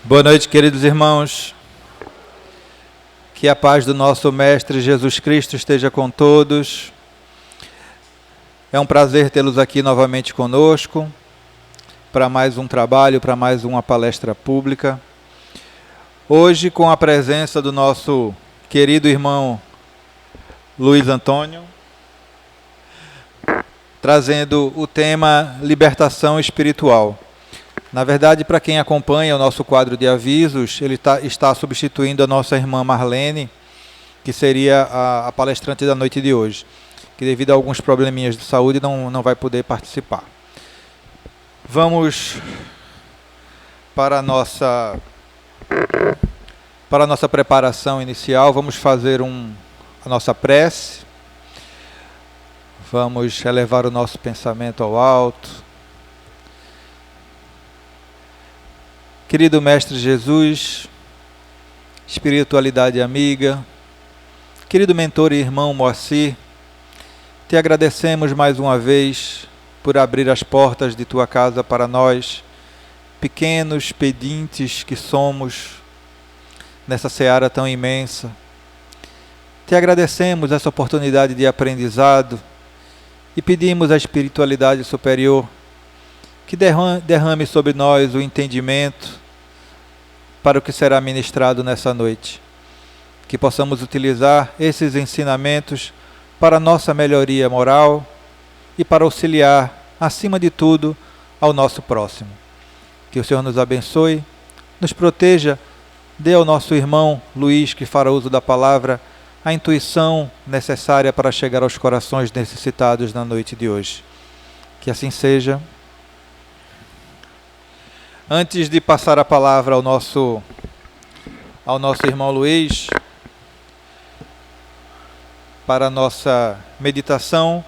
Boa noite, queridos irmãos. Que a paz do nosso Mestre Jesus Cristo esteja com todos. É um prazer tê-los aqui novamente conosco para mais um trabalho, para mais uma palestra pública. Hoje, com a presença do nosso querido irmão Luiz Antônio, trazendo o tema Libertação Espiritual. Na verdade, para quem acompanha o nosso quadro de avisos, ele está substituindo a nossa irmã Marlene, que seria a palestrante da noite de hoje, que devido a alguns probleminhas de saúde não vai poder participar. Vamos para a nossa preparação inicial, vamos fazer a nossa prece, vamos elevar o nosso pensamento ao alto. Querido Mestre Jesus, espiritualidade amiga, querido mentor e irmão Moacir, te agradecemos mais uma vez por abrir as portas de tua casa para nós, pequenos pedintes que somos nessa seara tão imensa. Te agradecemos essa oportunidade de aprendizado e pedimos à espiritualidade superior que derrame sobre nós o entendimento para o que será ministrado nessa noite. Que possamos utilizar esses ensinamentos para a nossa melhoria moral e para auxiliar, acima de tudo, ao nosso próximo. Que o Senhor nos abençoe, nos proteja, dê ao nosso irmão Luiz, que fará uso da palavra, a intuição necessária para chegar aos corações necessitados na noite de hoje. Que assim seja. Antes de passar a palavra ao nosso irmão Luiz, para a nossa meditação,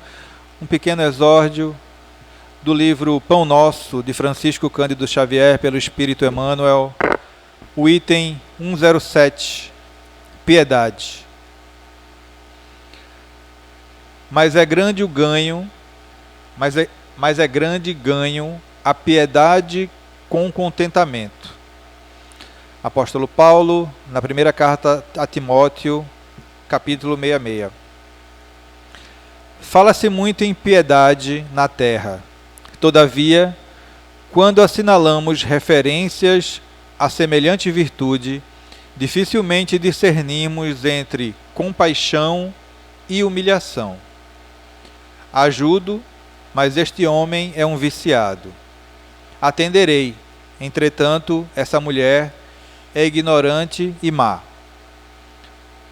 um pequeno exórdio do livro Pão Nosso, de Francisco Cândido Xavier, pelo Espírito Emmanuel, o item 107, Piedade. Mas é grande o ganho, mas é grande ganho a piedade com contentamento. Apóstolo Paulo, na primeira carta a Timóteo, capítulo 66. Fala-se muito em piedade na terra. Todavia, quando assinalamos referências a semelhante virtude, dificilmente discernimos entre compaixão e humilhação. Ajudo, mas este homem é um viciado. Atenderei, entretanto, essa mulher é ignorante e má.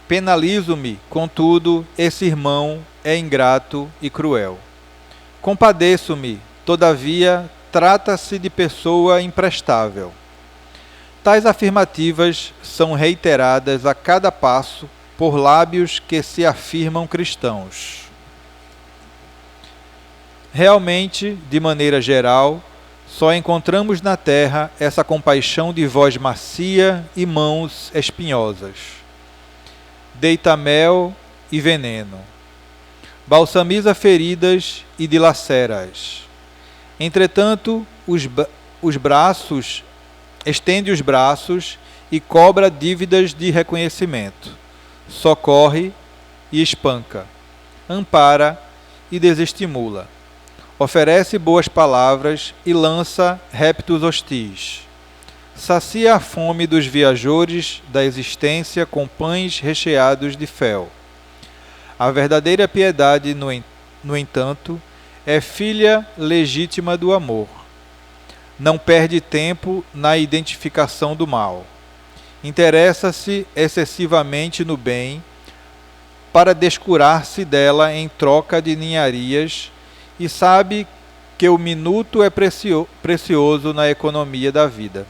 Penalizo-me, contudo, esse irmão é ingrato e cruel. Compadeço-me, todavia, trata-se de pessoa imprestável. Tais afirmativas são reiteradas a cada passo por lábios que se afirmam cristãos. Realmente, de maneira geral, só encontramos na terra essa compaixão de voz macia e mãos espinhosas. Deita mel e veneno. Balsamiza feridas e dilaceras. Entretanto, estende os braços e cobra dívidas de reconhecimento. Socorre e espanca. Ampara e desestimula. Oferece boas palavras e lança réptos hostis. Sacia a fome dos viajores da existência com pães recheados de fel. A verdadeira piedade, no entanto, é filha legítima do amor. Não perde tempo na identificação do mal. Interessa-se excessivamente no bem para descurar-se dela em troca de ninharias e sabe que o minuto é precioso na economia da vida.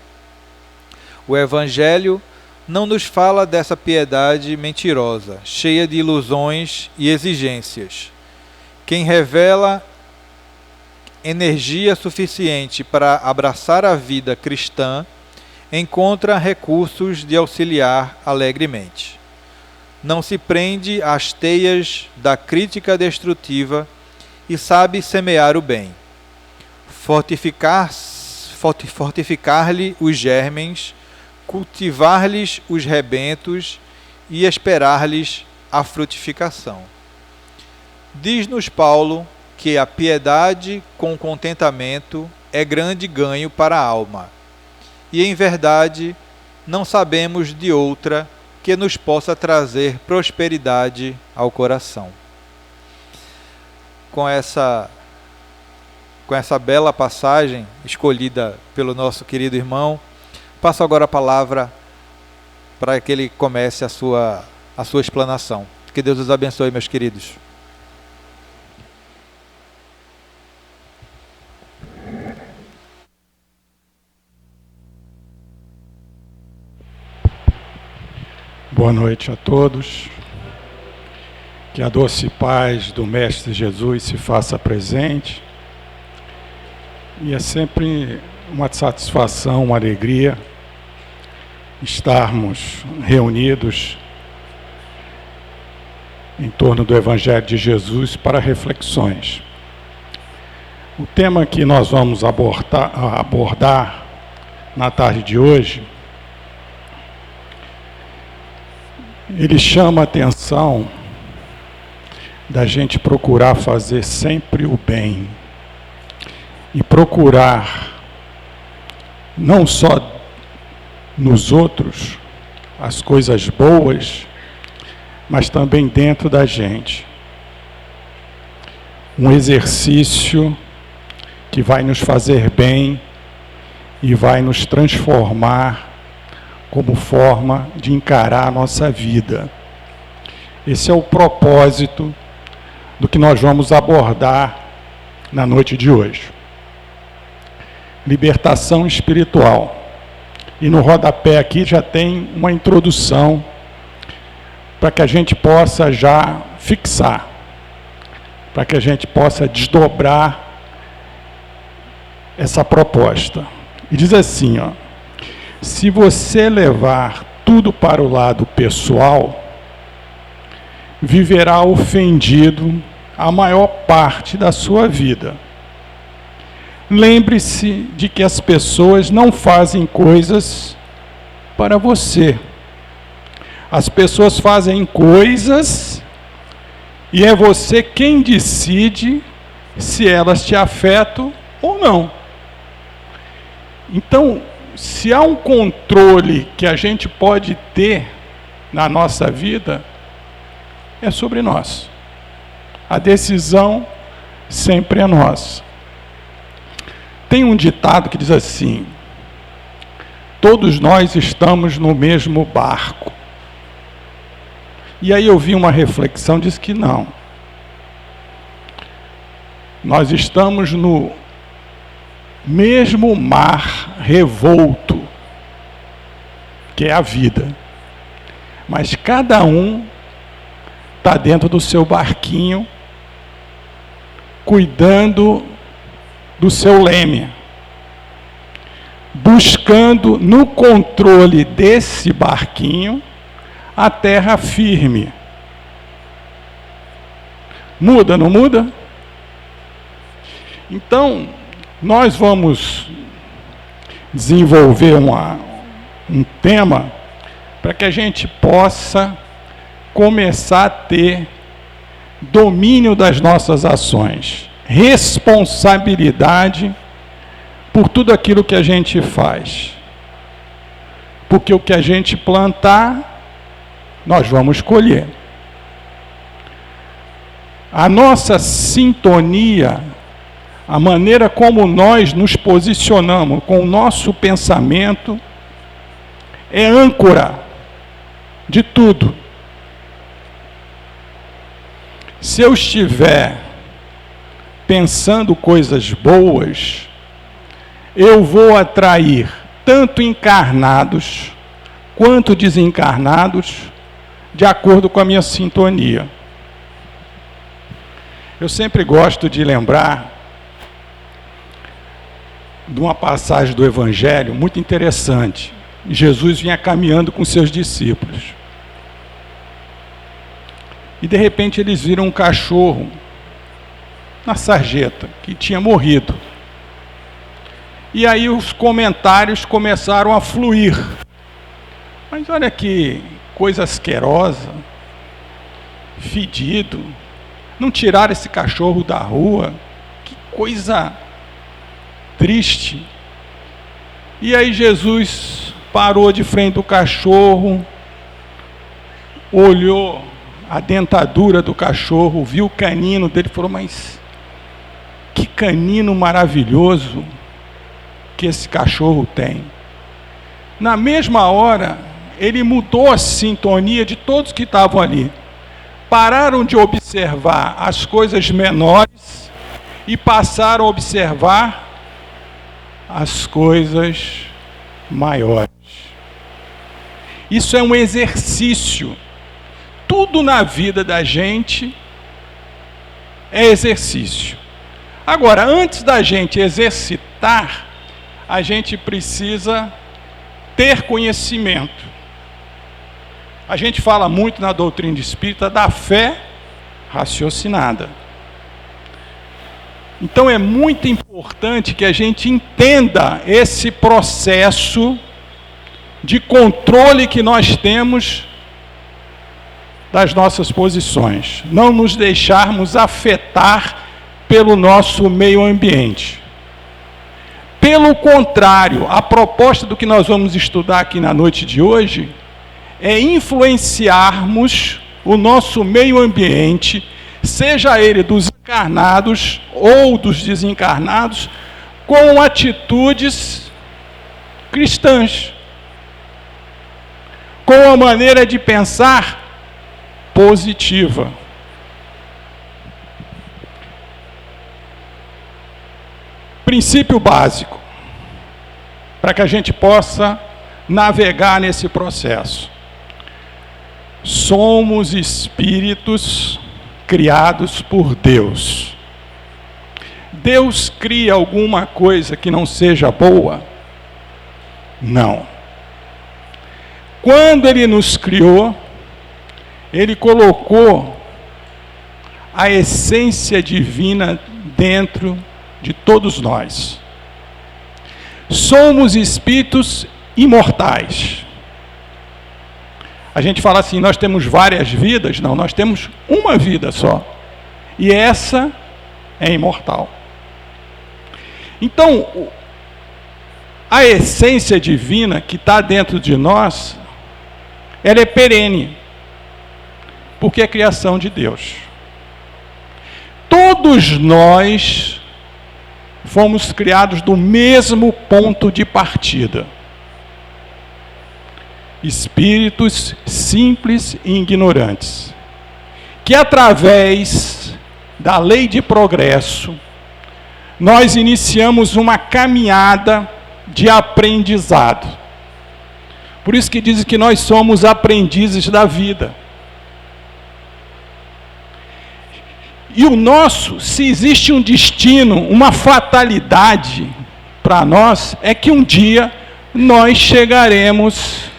O Evangelho não nos fala dessa piedade mentirosa, cheia de ilusões e exigências. Quem revela energia suficiente para abraçar a vida cristã encontra recursos de auxiliar alegremente. Não se prende às teias da crítica destrutiva e sabe semear o bem. Fortificar-lhe os germens cultivar-lhes os rebentos e esperar-lhes a frutificação. Diz-nos Paulo que a piedade com contentamento é grande ganho para a alma, e em verdade não sabemos de outra que nos possa trazer prosperidade ao coração. Com essa bela passagem escolhida pelo nosso querido irmão, passo agora a palavra para que ele comece a sua explanação. Que Deus os abençoe, meus queridos. Boa noite a todos. Que a doce paz do Mestre Jesus se faça presente. E é sempre uma satisfação, uma alegria estarmos reunidos em torno do Evangelho de Jesus para reflexões. O tema que nós vamos abordar na tarde de hoje, ele chama a atenção da gente procurar fazer sempre o bem e procurar não só nos outros as coisas boas, mas também dentro da gente. Um exercício que vai nos fazer bem e vai nos transformar como forma de encarar a nossa vida. Esse é o propósito do que nós vamos abordar na noite de hoje. Libertação espiritual. E no rodapé aqui já tem uma introdução para que a gente possa já fixar, para que a gente possa desdobrar essa proposta. E diz assim, ó: se você levar tudo para o lado pessoal, viverá ofendido a maior parte da sua vida. Lembre-se de que as pessoas não fazem coisas para você. As pessoas fazem coisas e é você quem decide se elas te afetam ou não. Então, se há um controle que a gente pode ter na nossa vida, é sobre nós. A decisão sempre é nossa. Tem um ditado que diz assim: todos nós estamos no mesmo barco. E aí eu vi uma reflexão, diz que não. Nós estamos no mesmo mar revolto, que é a vida. Mas cada um está dentro do seu barquinho, cuidando do seu leme, buscando no controle desse barquinho a terra firme. Muda, não muda? Então, nós vamos desenvolver um tema para que a gente possa começar a ter domínio das nossas ações, responsabilidade por tudo aquilo que a gente faz. Porque o que a gente plantar, nós vamos colher. A nossa sintonia, a maneira como nós nos posicionamos com o nosso pensamento, é âncora de tudo. Se eu estiver pensando coisas boas, eu vou atrair tanto encarnados quanto desencarnados de acordo com a minha sintonia. Eu sempre gosto de lembrar de uma passagem do Evangelho muito interessante. Jesus vinha caminhando com seus discípulos. E de repente eles viram um cachorro na sarjeta, que tinha morrido. E aí os comentários começaram a fluir. Mas olha que coisa asquerosa, fedido. Não tiraram esse cachorro da rua. Que coisa triste. E aí Jesus parou de frente do cachorro, olhou a dentadura do cachorro, viu o canino dele e falou: mas que canino maravilhoso que esse cachorro tem. Na mesma hora, ele mudou a sintonia de todos que estavam ali. Pararam de observar as coisas menores e passaram a observar as coisas maiores. Isso é um exercício. Tudo na vida da gente é exercício. Agora, antes da gente exercitar, a gente precisa ter conhecimento. A gente fala muito na doutrina espírita da fé raciocinada. Então é muito importante que a gente entenda esse processo de controle que nós temos das nossas posições. Não nos deixarmos afetar pelo nosso meio ambiente. Pelo contrário, a proposta do que nós vamos estudar aqui na noite de hoje é influenciarmos o nosso meio ambiente, seja ele dos encarnados ou dos desencarnados, com atitudes cristãs, com a maneira de pensar positiva. Princípio básico, para que a gente possa navegar nesse processo. Somos espíritos criados por Deus. Deus cria alguma coisa que não seja boa? Não. Quando Ele nos criou, Ele colocou a essência divina dentro de todos nós. Somos espíritos imortais. A gente fala assim, nós temos várias vidas. Não, nós temos uma vida só. E essa é imortal. Então, a essência divina que está dentro de nós, ela é perene, porque é criação de Deus. Todos nós fomos criados do mesmo ponto de partida. Espíritos simples e ignorantes, que através da lei de progresso, nós iniciamos uma caminhada de aprendizado. Por isso que dizem que nós somos aprendizes da vida. E o nosso, se existe um destino, uma fatalidade para nós, é que um dia nós chegaremos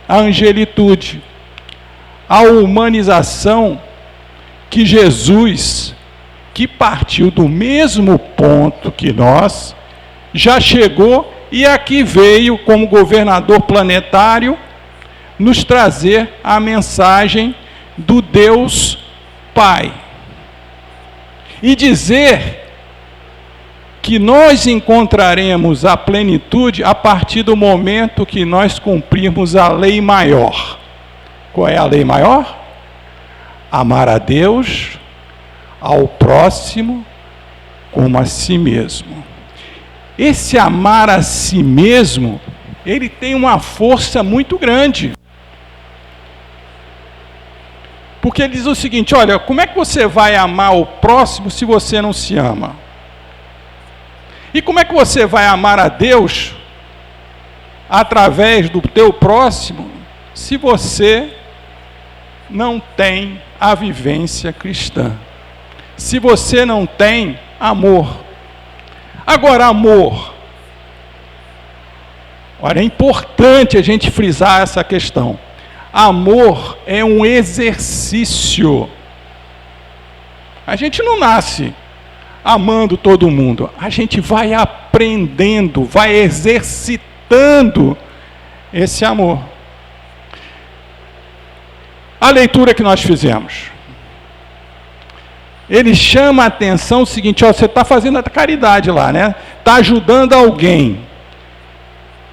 à angelitude, à humanização que Jesus, que partiu do mesmo ponto que nós, já chegou e aqui veio como governador planetário nos trazer a mensagem do Deus Pai. E dizer que nós encontraremos a plenitude a partir do momento que nós cumprirmos a lei maior. Qual é a lei maior? Amar a Deus, ao próximo, como a si mesmo. Esse amar a si mesmo, ele tem uma força muito grande. Porque ele diz o seguinte, olha, como é que você vai amar o próximo se você não se ama? E como é que você vai amar a Deus através do teu próximo se você não tem a vivência cristã? Se você não tem amor. Agora, amor. Olha, é importante a gente frisar essa questão. Amor é um exercício. A gente não nasce amando todo mundo. A gente vai aprendendo, vai exercitando esse amor. leitura que nós fizemos. Ele chama a atenção o seguinte, ó, você está fazendo a caridade lá, né? Está ajudando alguém,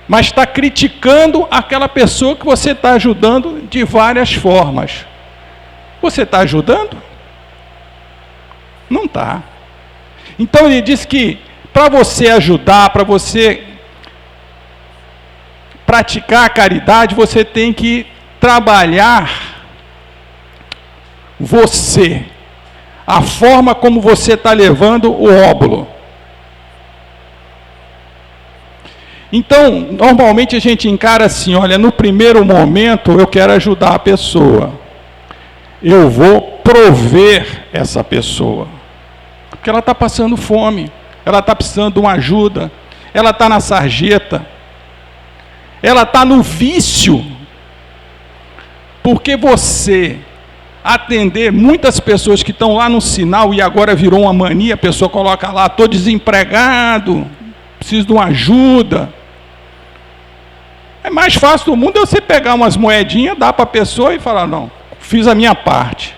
mas está criticando aquela pessoa que você está ajudando de várias formas. Você está ajudando? Não está. Então ele diz que para você ajudar, para você praticar a caridade, você tem que trabalhar você, a forma como você está levando o óbolo. Então, normalmente a gente encara assim, olha, no primeiro momento eu quero ajudar a pessoa. Eu vou prover essa pessoa. Porque ela está passando fome, ela está precisando de uma ajuda, ela está na sarjeta, ela está no vício. Porque você atender muitas pessoas que estão lá no sinal e agora virou uma mania, a pessoa coloca lá, estou desempregado, preciso de uma ajuda. É mais fácil do mundo você pegar umas moedinhas, dar para a pessoa e falar, não, fiz a minha parte.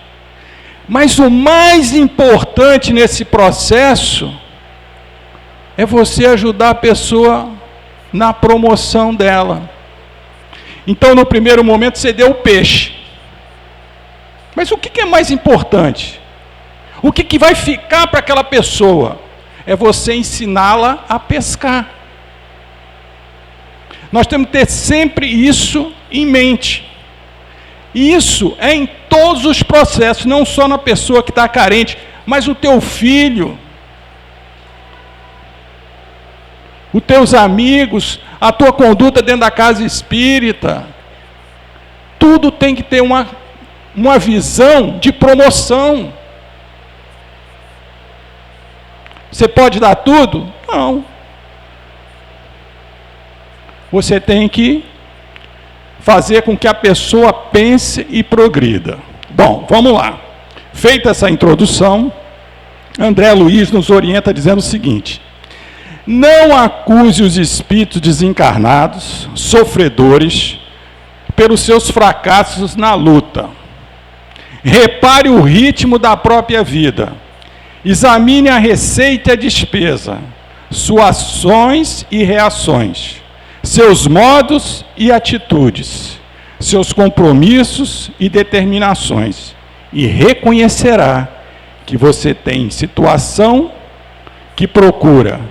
Mas o mais importante nesse processo é você ajudar a pessoa na promoção dela. Então, no primeiro momento, você deu o peixe. Mas o que é mais importante? O que vai ficar para aquela pessoa? É você ensiná-la a pescar. Nós temos que ter sempre isso em mente. E isso é em todos os processos, não só na pessoa que está carente, mas o teu filho, os teus amigos, a tua conduta dentro da casa espírita. Tudo tem que ter uma visão de promoção. Você pode dar tudo? Não. Você tem que fazer com que a pessoa pense e progrida. Bom, vamos lá. Feita essa introdução, André Luiz nos orienta dizendo o seguinte: não acuse os espíritos desencarnados, sofredores, pelos seus fracassos na luta. Repare o ritmo da própria vida. Examine a receita e a despesa, suas ações e reações, seus modos e atitudes, seus compromissos e determinações, e reconhecerá que você tem situação que procura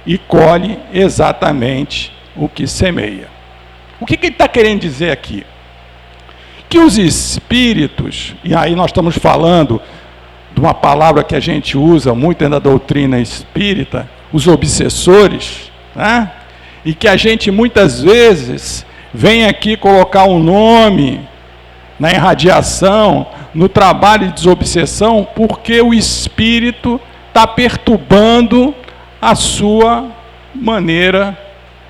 e colhe exatamente o que semeia. O que ele está querendo dizer aqui? Que os espíritos, e aí nós estamos falando de uma palavra que a gente usa muito dentro da doutrina espírita, os obsessores, né? E que a gente muitas vezes vem aqui colocar um nome na irradiação, no trabalho de desobsessão, porque o espírito está perturbando a sua maneira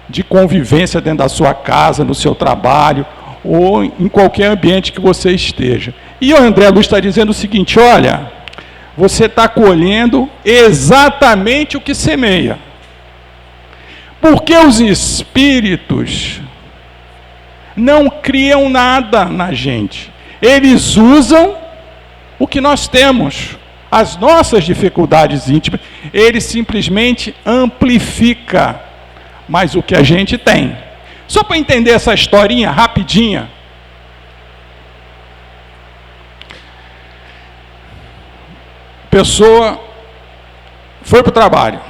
de convivência dentro da sua casa, no seu trabalho, ou em qualquer ambiente que você esteja. E o André Luiz está dizendo o seguinte, olha, você está colhendo exatamente o que semeia. Porque os espíritos não criam nada na gente. Eles usam o que nós temos, as nossas dificuldades íntimas. Ele simplesmente amplifica mais o que a gente tem. Só para entender essa historinha rapidinha. Pessoa foi para o trabalho.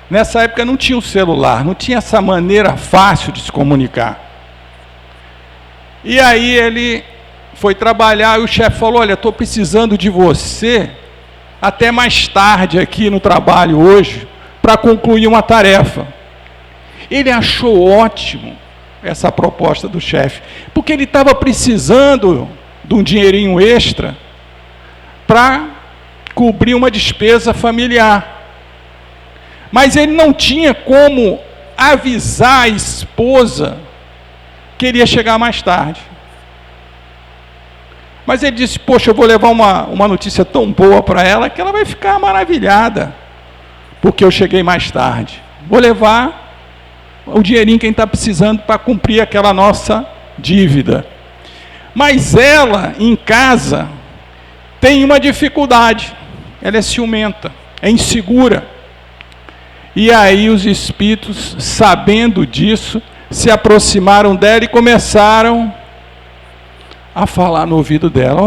Nessa época não tinha o celular, não tinha essa maneira fácil de se comunicar. E aí ele foi trabalhar e o chefe falou, olha, estou precisando de você até mais tarde aqui no trabalho hoje, para concluir uma tarefa. Ele achou ótimo essa proposta do chefe, porque ele estava precisando de um dinheirinho extra para cobrir uma despesa familiar. Mas ele não tinha como avisar a esposa que ele ia chegar mais tarde. Mas ele disse, poxa, eu vou levar uma notícia tão boa para ela que ela vai ficar maravilhada, porque eu cheguei mais tarde. Vou levar o dinheirinho que a gente está precisando para cumprir aquela nossa dívida. Mas ela, em casa, tem uma dificuldade. Ela é ciumenta, é insegura. E aí os espíritos, sabendo disso, se aproximaram dela e começaram a falar no ouvido dela: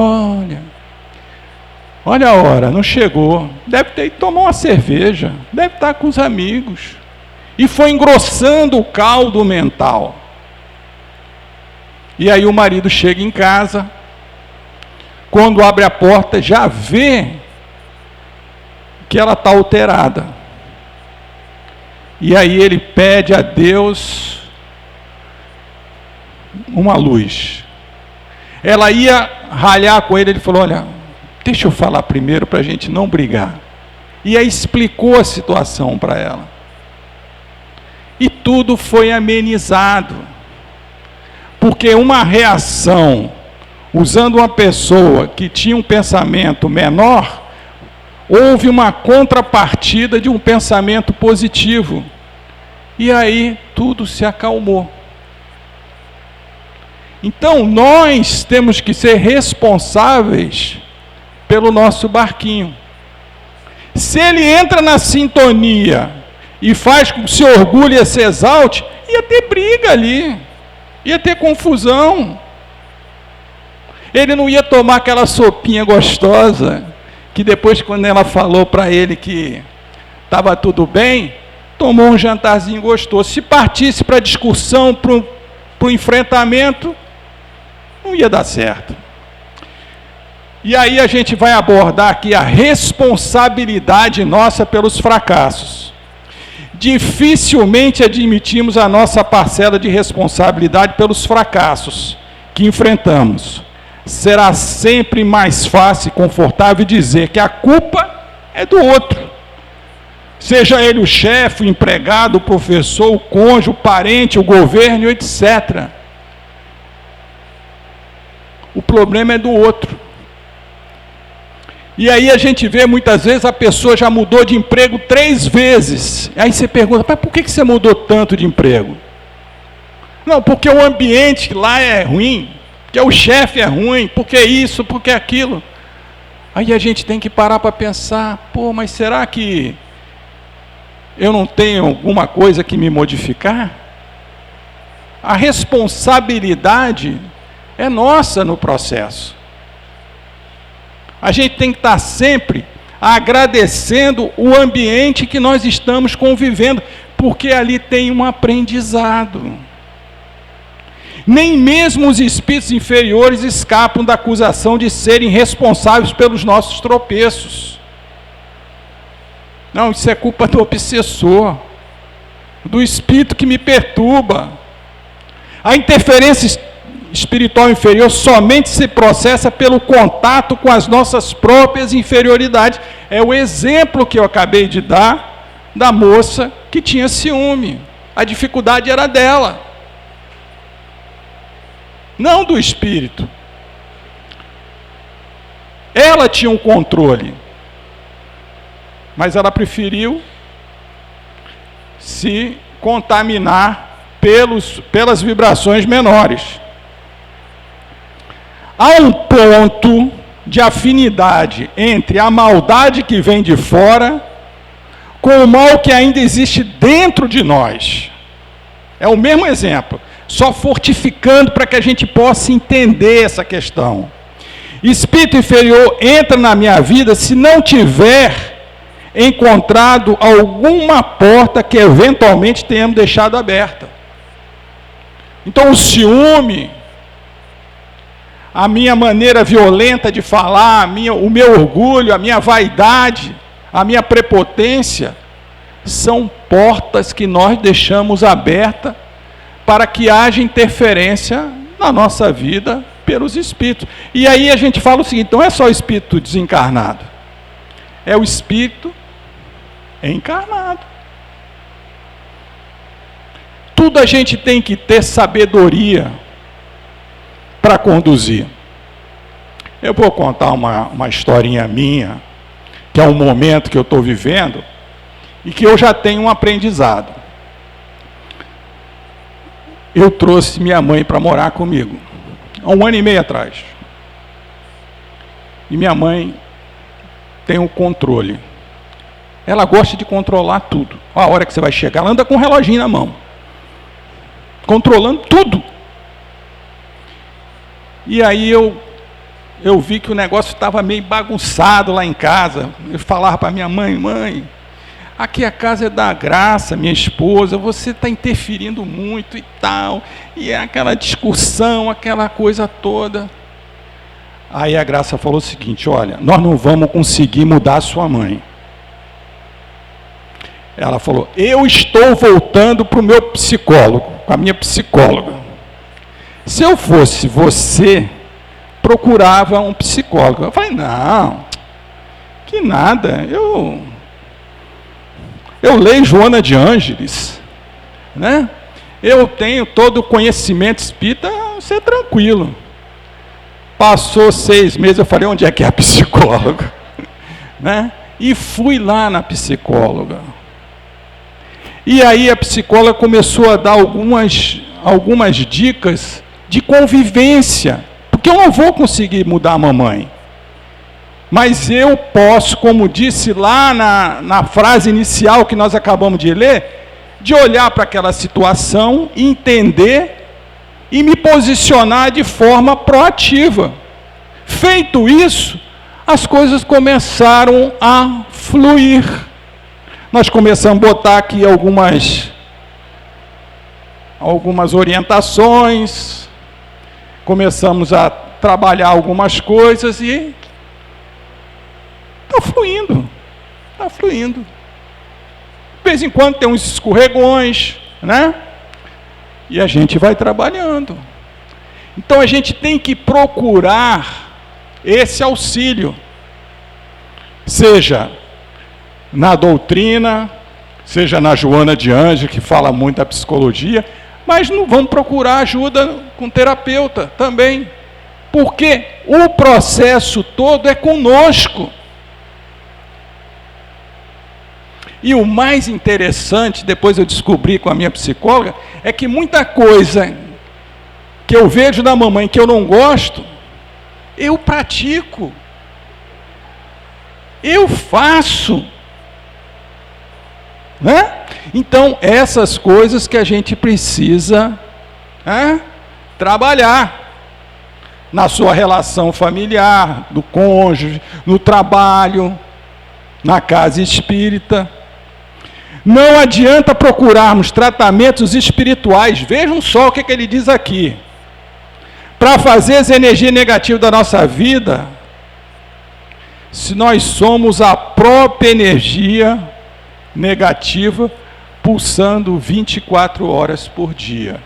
olha a hora, não chegou, deve ter ido tomar uma cerveja, deve estar com os amigos. E foi engrossando o caldo mental. E aí o marido chega em casa, quando abre a porta, já vê que ela está alterada. E aí ele pede a Deus uma luz. Ela ia ralhar com ele, ele falou: olha, deixa eu falar primeiro para a gente não brigar. E aí explicou a situação para ela. E tudo foi amenizado. Porque uma reação, usando uma pessoa que tinha um pensamento menor, houve uma contrapartida de um pensamento positivo. E aí tudo se acalmou. Então nós temos que ser responsáveis pelo nosso barquinho. Se ele entra na sintonia e faz com que se orgulhe e se exalte, ia ter briga ali, ia ter confusão. Ele não ia tomar aquela sopinha gostosa, que depois, quando ela falou para ele que estava tudo bem, tomou um jantarzinho gostoso. Se partisse para a discussão, para o enfrentamento, não ia dar certo. E aí a gente vai abordar aqui a responsabilidade nossa pelos fracassos. Dificilmente admitimos a nossa parcela de responsabilidade pelos fracassos que enfrentamos. Será sempre mais fácil e confortável dizer que a culpa é do outro. Seja ele o chefe, o empregado, o professor, o cônjuge, o parente, o governo, etc. O problema é do outro. E aí a gente vê muitas vezes a pessoa já mudou de emprego 3 vezes. Aí você pergunta: mas por que você mudou tanto de emprego? Não, porque o ambiente lá é ruim, porque o chefe é ruim, porque isso, porque aquilo. Aí a gente tem que parar para pensar: pô, mas será que eu não tenho alguma coisa que me modificar? A responsabilidade é nossa no processo. A gente tem que estar sempre agradecendo o ambiente que nós estamos convivendo, porque ali tem um aprendizado. Nem mesmo os espíritos inferiores escapam da acusação de serem responsáveis pelos nossos tropeços. Não, isso é culpa do obsessor, do espírito que me perturba. A interferência espiritual inferior somente se processa pelo contato com as nossas próprias inferioridades. É o exemplo que eu acabei de dar da moça que tinha ciúme. A dificuldade era dela, não do espírito. Ela tinha um controle, mas ela preferiu se contaminar pelas vibrações menores. Há um ponto de afinidade entre a maldade que vem de fora com o mal que ainda existe dentro de nós. É o mesmo exemplo, só fortificando para que a gente possa entender essa questão. Espírito inferior entra na minha vida se não tiver encontrado alguma porta que eventualmente tenhamos deixado aberta. Então o ciúme, a minha maneira violenta de falar, o meu orgulho, a minha vaidade, a minha prepotência, são portas que nós deixamos abertas para que haja interferência na nossa vida pelos espíritos. E aí a gente fala o seguinte: não é só o espírito desencarnado, é o espírito encarnado. Tudo a gente tem que ter sabedoria para conduzir. Eu vou contar uma historinha minha, que é um momento que eu estou vivendo e que eu já tenho um aprendizado. Eu trouxe minha mãe para morar comigo. há 1 ano e meio atrás. E minha mãe tem um controle. Ela gosta de controlar tudo. A hora que você vai chegar, ela anda com um reloginho na mão, controlando tudo. E aí eu vi que o negócio estava meio bagunçado lá em casa. Eu falava para minha mãe: mãe, aqui a casa é da Graça, minha esposa, você está interferindo muito e tal. E é aquela discussão, aquela coisa toda. Aí a Graça falou o seguinte: olha, nós não vamos conseguir mudar a sua mãe. Ela falou: eu estou voltando para o meu psicólogo, com a minha psicóloga. Se eu fosse você, procurava um psicólogo. Eu falei: não, que nada, eu leio Joana de Ângeles, né? Eu tenho todo o conhecimento espírita, você é tranquilo. Passou 6 meses, eu falei: onde é que é a psicóloga? Né? E fui lá na psicóloga. E aí a psicóloga começou a dar algumas dicas de convivência, porque eu não vou conseguir mudar a mamãe. Mas eu posso, como disse lá na frase inicial que nós acabamos de ler, de olhar para aquela situação, entender e me posicionar de forma proativa. Feito isso, as coisas começaram a fluir. Nós começamos a botar aqui algumas orientações, começamos a trabalhar algumas coisas e está fluindo, está fluindo. De vez em quando tem uns escorregões, né? E a gente vai trabalhando. Então a gente tem que procurar esse auxílio, seja na doutrina, seja na Joana de Ângeles, que fala muito da psicologia, mas não vamos procurar ajuda com terapeuta também, porque o processo todo é conosco. E o mais interessante, depois eu descobri com a minha psicóloga, é que muita coisa que eu vejo da mamãe que eu não gosto, eu pratico, eu faço, né? Então, essas coisas que a gente precisa trabalhar na sua relação familiar, do cônjuge, no trabalho, na casa espírita. Não adianta procurarmos tratamentos espirituais, vejam só o que ele diz aqui, para fazer essa energia negativa da nossa vida, se nós somos a própria energia negativa pulsando 24 horas por dia.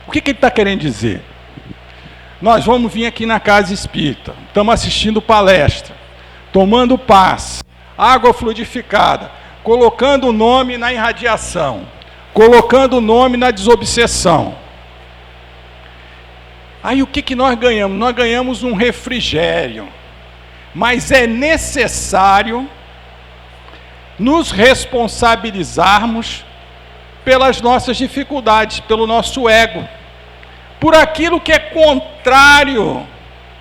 O que ele está querendo dizer? Nós vamos vir aqui na casa espírita, estamos assistindo palestra, tomando passe, água fluidificada, colocando o nome na irradiação, colocando o nome na desobsessão. Aí o que nós ganhamos? Nós ganhamos um refrigério. Mas é necessário nos responsabilizarmos pelas nossas dificuldades, pelo nosso ego, por aquilo que é contrário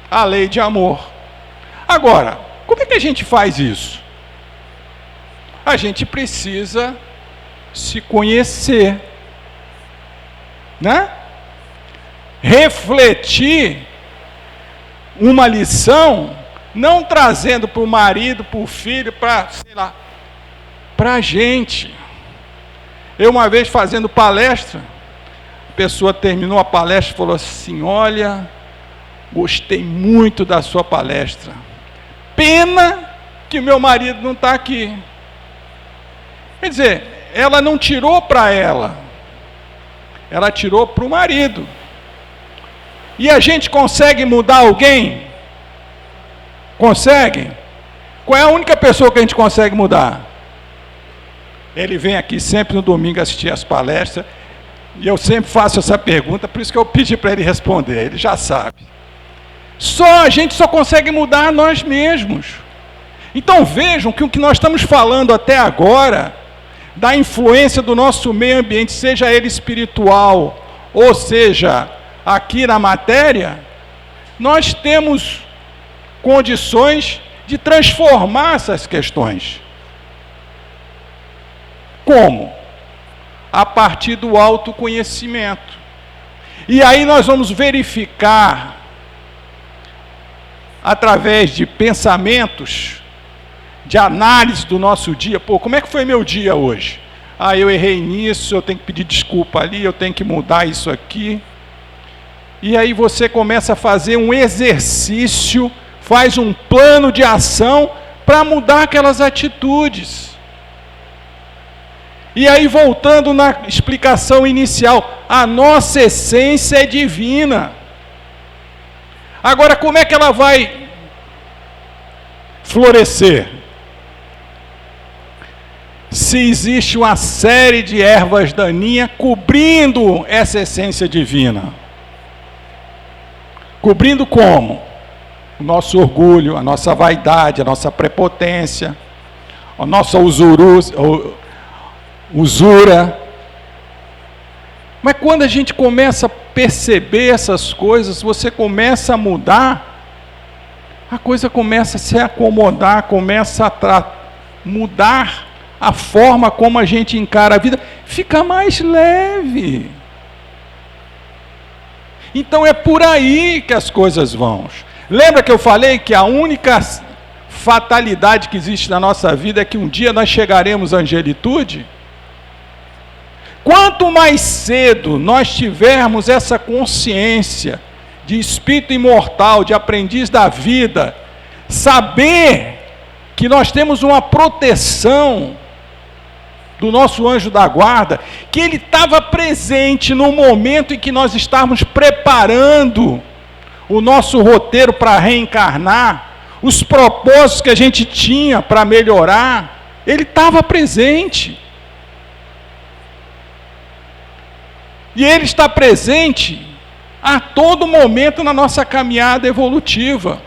à lei de amor. Agora, como é que a gente faz isso? A gente precisa se conhecer, né? Refletir uma lição, não trazendo para o marido, para o filho, para, sei lá, para a gente. Eu uma vez fazendo palestra, a pessoa terminou a palestra e falou assim: olha, gostei muito da sua palestra, pena que meu marido não está aqui. Quer dizer, ela não tirou para ela, ela tirou para o marido. E a gente consegue mudar alguém? Consegue? Qual é a única pessoa que a gente consegue mudar? Ele vem aqui sempre no domingo assistir as palestras, e eu sempre faço essa pergunta, por isso que eu pedi para ele responder, ele já sabe. A gente só consegue mudar nós mesmos. Então vejam que o que nós estamos falando até agora, da influência do nosso meio ambiente, seja ele espiritual ou seja, aqui na matéria, nós temos condições de transformar essas questões. Como? A partir do autoconhecimento. E aí nós vamos verificar, através de pensamentos, de análise do nosso dia. Pô, como é que foi meu dia hoje? Ah, eu errei nisso, eu tenho que pedir desculpa ali, eu tenho que mudar isso aqui. E aí você começa a fazer um exercício, faz um plano de ação para mudar aquelas atitudes. E aí, voltando na explicação inicial, a nossa essência é divina. Agora, como é que ela vai florescer? Se existe uma série de ervas daninhas cobrindo essa essência divina. Cobrindo como? O nosso orgulho, a nossa vaidade, a nossa prepotência, a nossa usura. Mas quando a gente começa a perceber essas coisas, você começa a mudar, a coisa começa a se acomodar, começa a mudar a forma como a gente encara a vida, fica mais leve. Então é por aí que as coisas vão. Lembra que eu falei que a única fatalidade que existe na nossa vida é que um dia nós chegaremos à angelitude? Quanto mais cedo nós tivermos essa consciência de espírito imortal, de aprendiz da vida, saber que nós temos uma proteção do nosso anjo da guarda, que ele estava presente no momento em que nós estávamos preparando o nosso roteiro para reencarnar, os propósitos que a gente tinha para melhorar, ele estava presente. E ele está presente a todo momento na nossa caminhada evolutiva.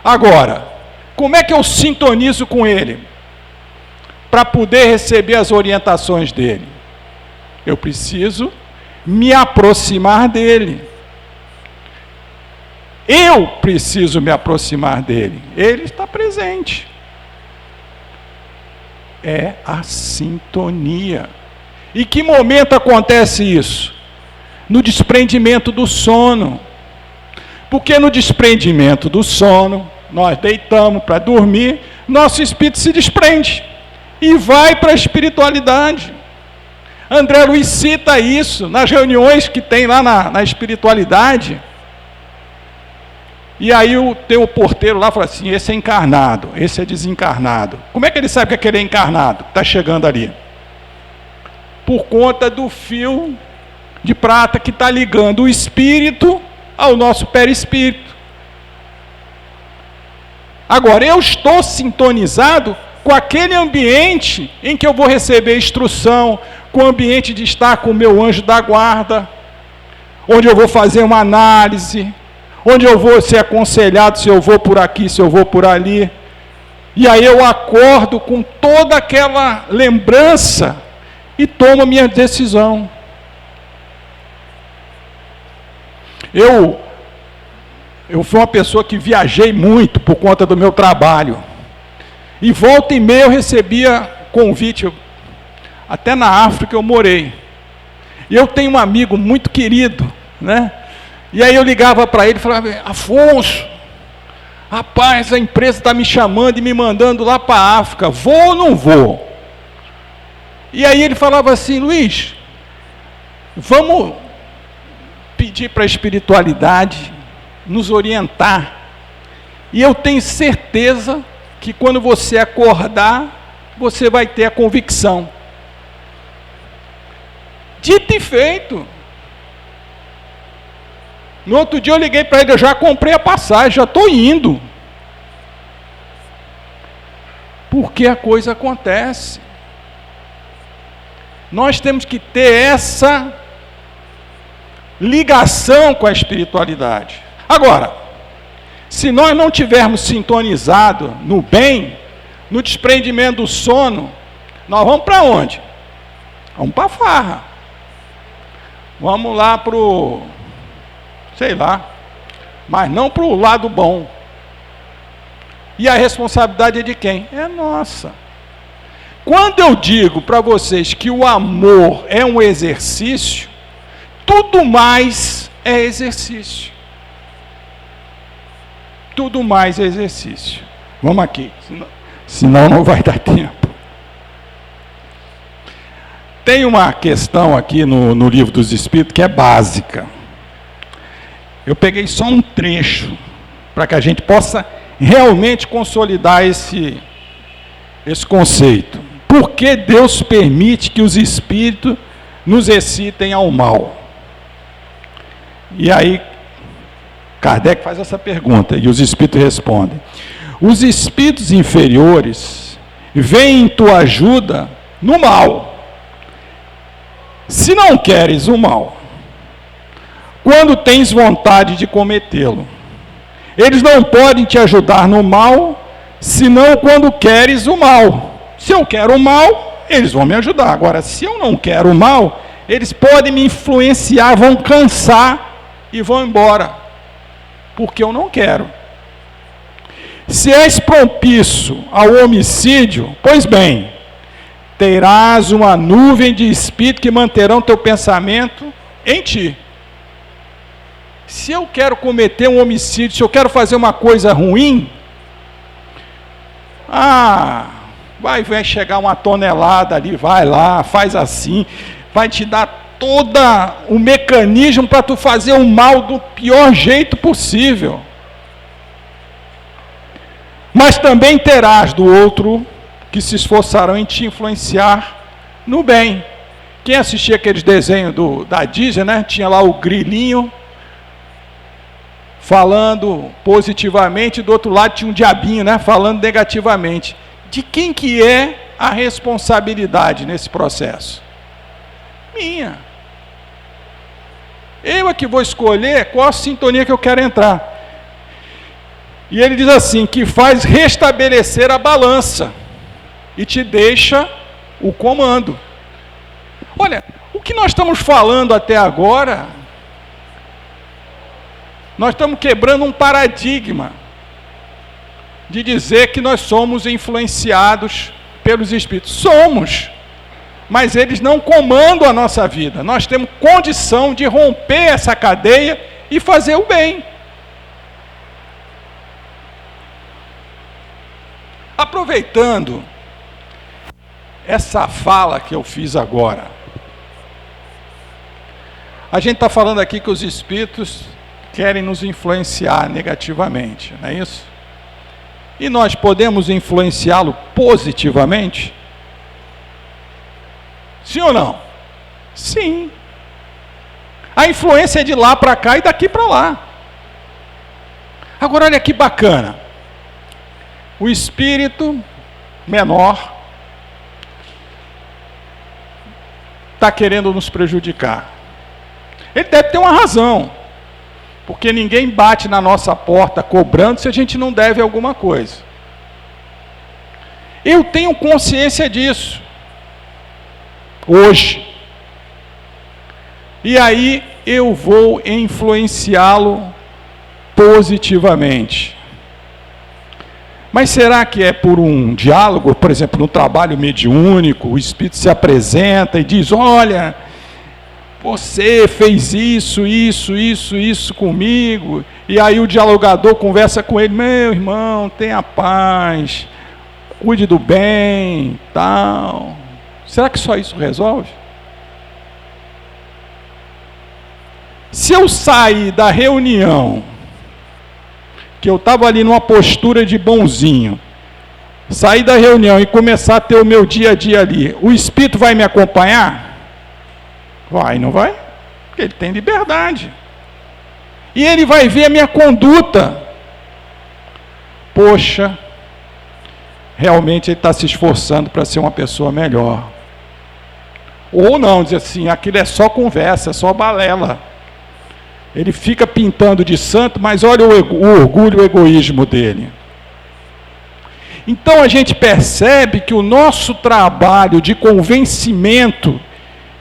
Agora, como é que eu sintonizo com ele? Para poder receber as orientações dele, eu preciso me aproximar dele. Eu preciso me aproximar dele. Ele está presente. É a sintonia. E que momento acontece isso? No desprendimento do sono. Porque no desprendimento do sono, nós deitamos para dormir, nosso espírito se desprende e vai para a espiritualidade. André Luiz cita isso nas reuniões que tem lá na espiritualidade. E aí tem o porteiro lá fala assim, esse é encarnado, esse é desencarnado. Como é que ele sabe que aquele é encarnado? Está chegando ali. Por conta do fio de prata que está ligando o espírito ao nosso perispírito. Agora, eu estou sintonizado com aquele ambiente em que eu vou receber instrução, com o ambiente de estar com o meu anjo da guarda, onde eu vou fazer uma análise, onde eu vou ser aconselhado se eu vou por aqui, se eu vou por ali. E aí eu acordo com toda aquela lembrança e tomo a minha decisão. Eu fui uma pessoa que viajei muito por conta do meu trabalho. E volta e meia eu recebia convite, até na África eu morei. E eu tenho um amigo muito querido, né? E aí eu ligava para ele e falava, Afonso, rapaz, a empresa está me chamando e me mandando lá para a África, vou ou não vou? E aí ele falava assim, Luiz, vamos pedir para a espiritualidade nos orientar. E eu tenho certeza que quando você acordar, você vai ter a convicção. Dito e feito. No outro dia eu liguei para ele, eu já comprei a passagem, já estou indo. Porque a coisa acontece. Nós temos que ter essa ligação com a espiritualidade. Agora, se nós não tivermos sintonizado no bem, no desprendimento do sono, nós vamos para onde? Vamos para a farra. Vamos lá pro, sei lá, mas não pro lado bom. E a responsabilidade é de quem? É nossa. Quando eu digo para vocês que o amor é um exercício, tudo mais é exercício. Tudo mais é exercício. Vamos aqui, senão não vai dar tempo. Tem uma questão aqui no Livro dos Espíritos que é básica. Eu peguei só um trecho para que a gente possa realmente consolidar esse conceito. Por que Deus permite que os espíritos nos excitem ao mal? E aí, Kardec faz essa pergunta e os espíritos respondem. Os espíritos inferiores veem em tua ajuda no mal. Se não queres o mal, quando tens vontade de cometê-lo, eles não podem te ajudar no mal, senão quando queres o mal. Se eu quero o mal, eles vão me ajudar. Agora, se eu não quero o mal, eles podem me influenciar, vão cansar e vão embora, porque eu não quero. Se és propício ao homicídio, pois bem, terás uma nuvem de espírito que manterão teu pensamento em ti. Se eu quero cometer um homicídio, se eu quero fazer uma coisa ruim, vai chegar uma tonelada ali, vai lá, faz assim, vai te dar todo o mecanismo para tu fazer o mal do pior jeito possível. Mas também terás do outro que se esforçarão em te influenciar no bem. Quem assistia aqueles desenhos da Disney, né? Tinha lá o grilinho falando positivamente, do outro lado tinha um diabinho, né? Falando negativamente. De quem que é a responsabilidade nesse processo? Minha. Eu é que vou escolher qual a sintonia que eu quero entrar. E ele diz assim, que faz restabelecer a balança e te deixa o comando. Olha, o que nós estamos falando até agora, nós estamos quebrando um paradigma de dizer que nós somos influenciados pelos espíritos. Somos, mas eles não comandam a nossa vida. Nós temos condição de romper essa cadeia e fazer o bem. Aproveitando essa fala que eu fiz agora, a gente está falando aqui que os espíritos querem nos influenciar negativamente, não é isso? E nós podemos influenciá-lo positivamente? Sim ou não? Sim. A influência é de lá para cá e daqui para lá. Agora olha que bacana. O espírito menor está querendo nos prejudicar. Ele deve ter uma razão, porque ninguém bate na nossa porta cobrando se a gente não deve alguma coisa. Eu tenho consciência disso, hoje. E aí eu vou influenciá-lo positivamente. Mas será que é por um diálogo? Por exemplo, no trabalho mediúnico, o espírito se apresenta e diz, olha, você fez isso comigo, e aí o dialogador conversa com ele, meu irmão, tenha paz, cuide do bem, tal. Será que só isso resolve? Se eu sair da reunião, que eu estava ali numa postura de bonzinho, sair da reunião e começar a ter o meu dia a dia ali, o espírito vai me acompanhar? Vai, não vai? Porque ele tem liberdade. E ele vai ver a minha conduta. Poxa, realmente ele está se esforçando para ser uma pessoa melhor. Ou não, dizer assim, aquilo é só conversa, é só balela. Ele fica pintando de santo, mas olha o orgulho e o egoísmo dele. Então a gente percebe que o nosso trabalho de convencimento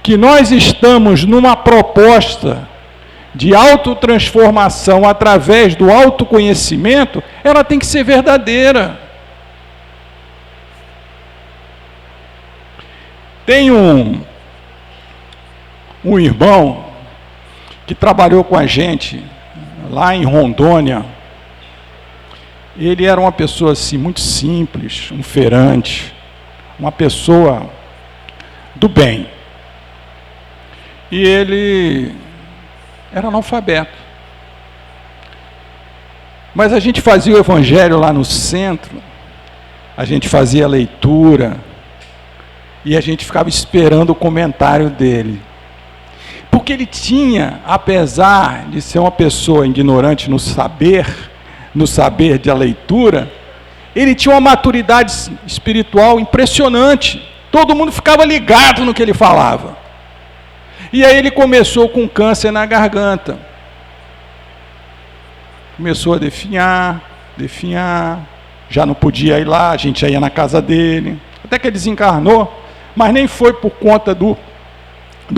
que nós estamos numa proposta de autotransformação através do autoconhecimento, ela tem que ser verdadeira. Tem um irmão que trabalhou com a gente lá em Rondônia. Ele era uma pessoa assim muito simples, um feirante, uma pessoa do bem. E ele era analfabeto. Mas a gente fazia o evangelho lá no centro, a gente fazia a leitura, e a gente ficava esperando o comentário dele. Porque ele tinha, apesar de ser uma pessoa ignorante no saber da leitura, ele tinha uma maturidade espiritual impressionante. Todo mundo ficava ligado no que ele falava. E aí ele começou com câncer na garganta. Começou a definhar, já não podia ir lá, a gente já ia na casa dele. Até que ele desencarnou, mas nem foi por conta do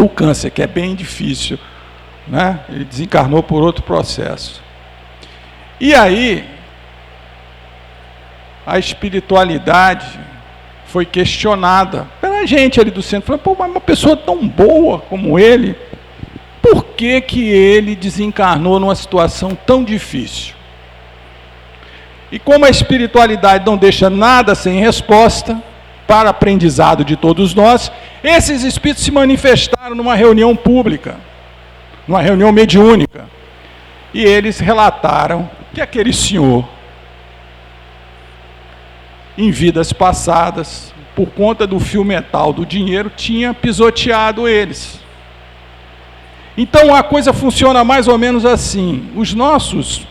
câncer, que é bem difícil, né? Ele desencarnou por outro processo. E aí, a espiritualidade foi questionada pela gente ali do centro. Falou, pô, mas uma pessoa tão boa como ele, por que que ele desencarnou numa situação tão difícil? E como a espiritualidade não deixa nada sem resposta, para aprendizado de todos nós, esses espíritos se manifestaram numa reunião pública, numa reunião mediúnica, e eles relataram que aquele senhor, em vidas passadas, por conta do fio metal do dinheiro, tinha pisoteado eles. Então a coisa funciona mais ou menos assim. Os nossos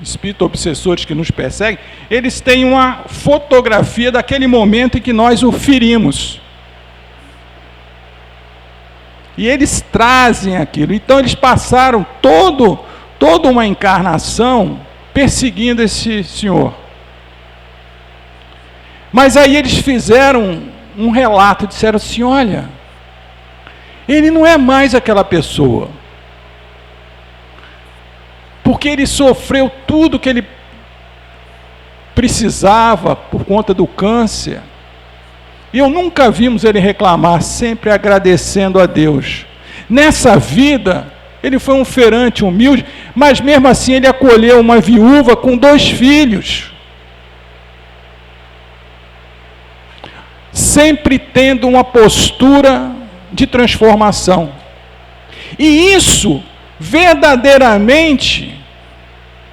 espíritos obsessores que nos perseguem, eles têm uma fotografia daquele momento em que nós o ferimos. E eles trazem aquilo. Então eles passaram toda uma encarnação perseguindo esse senhor. Mas aí eles fizeram um relato, disseram assim, olha, ele não é mais aquela pessoa. Porque ele sofreu tudo que ele precisava por conta do câncer. E eu nunca vimos ele reclamar, sempre agradecendo a Deus. Nessa vida, ele foi um feirante humilde, mas mesmo assim ele acolheu uma viúva com 2 filhos. Sempre tendo uma postura de transformação. E isso verdadeiramente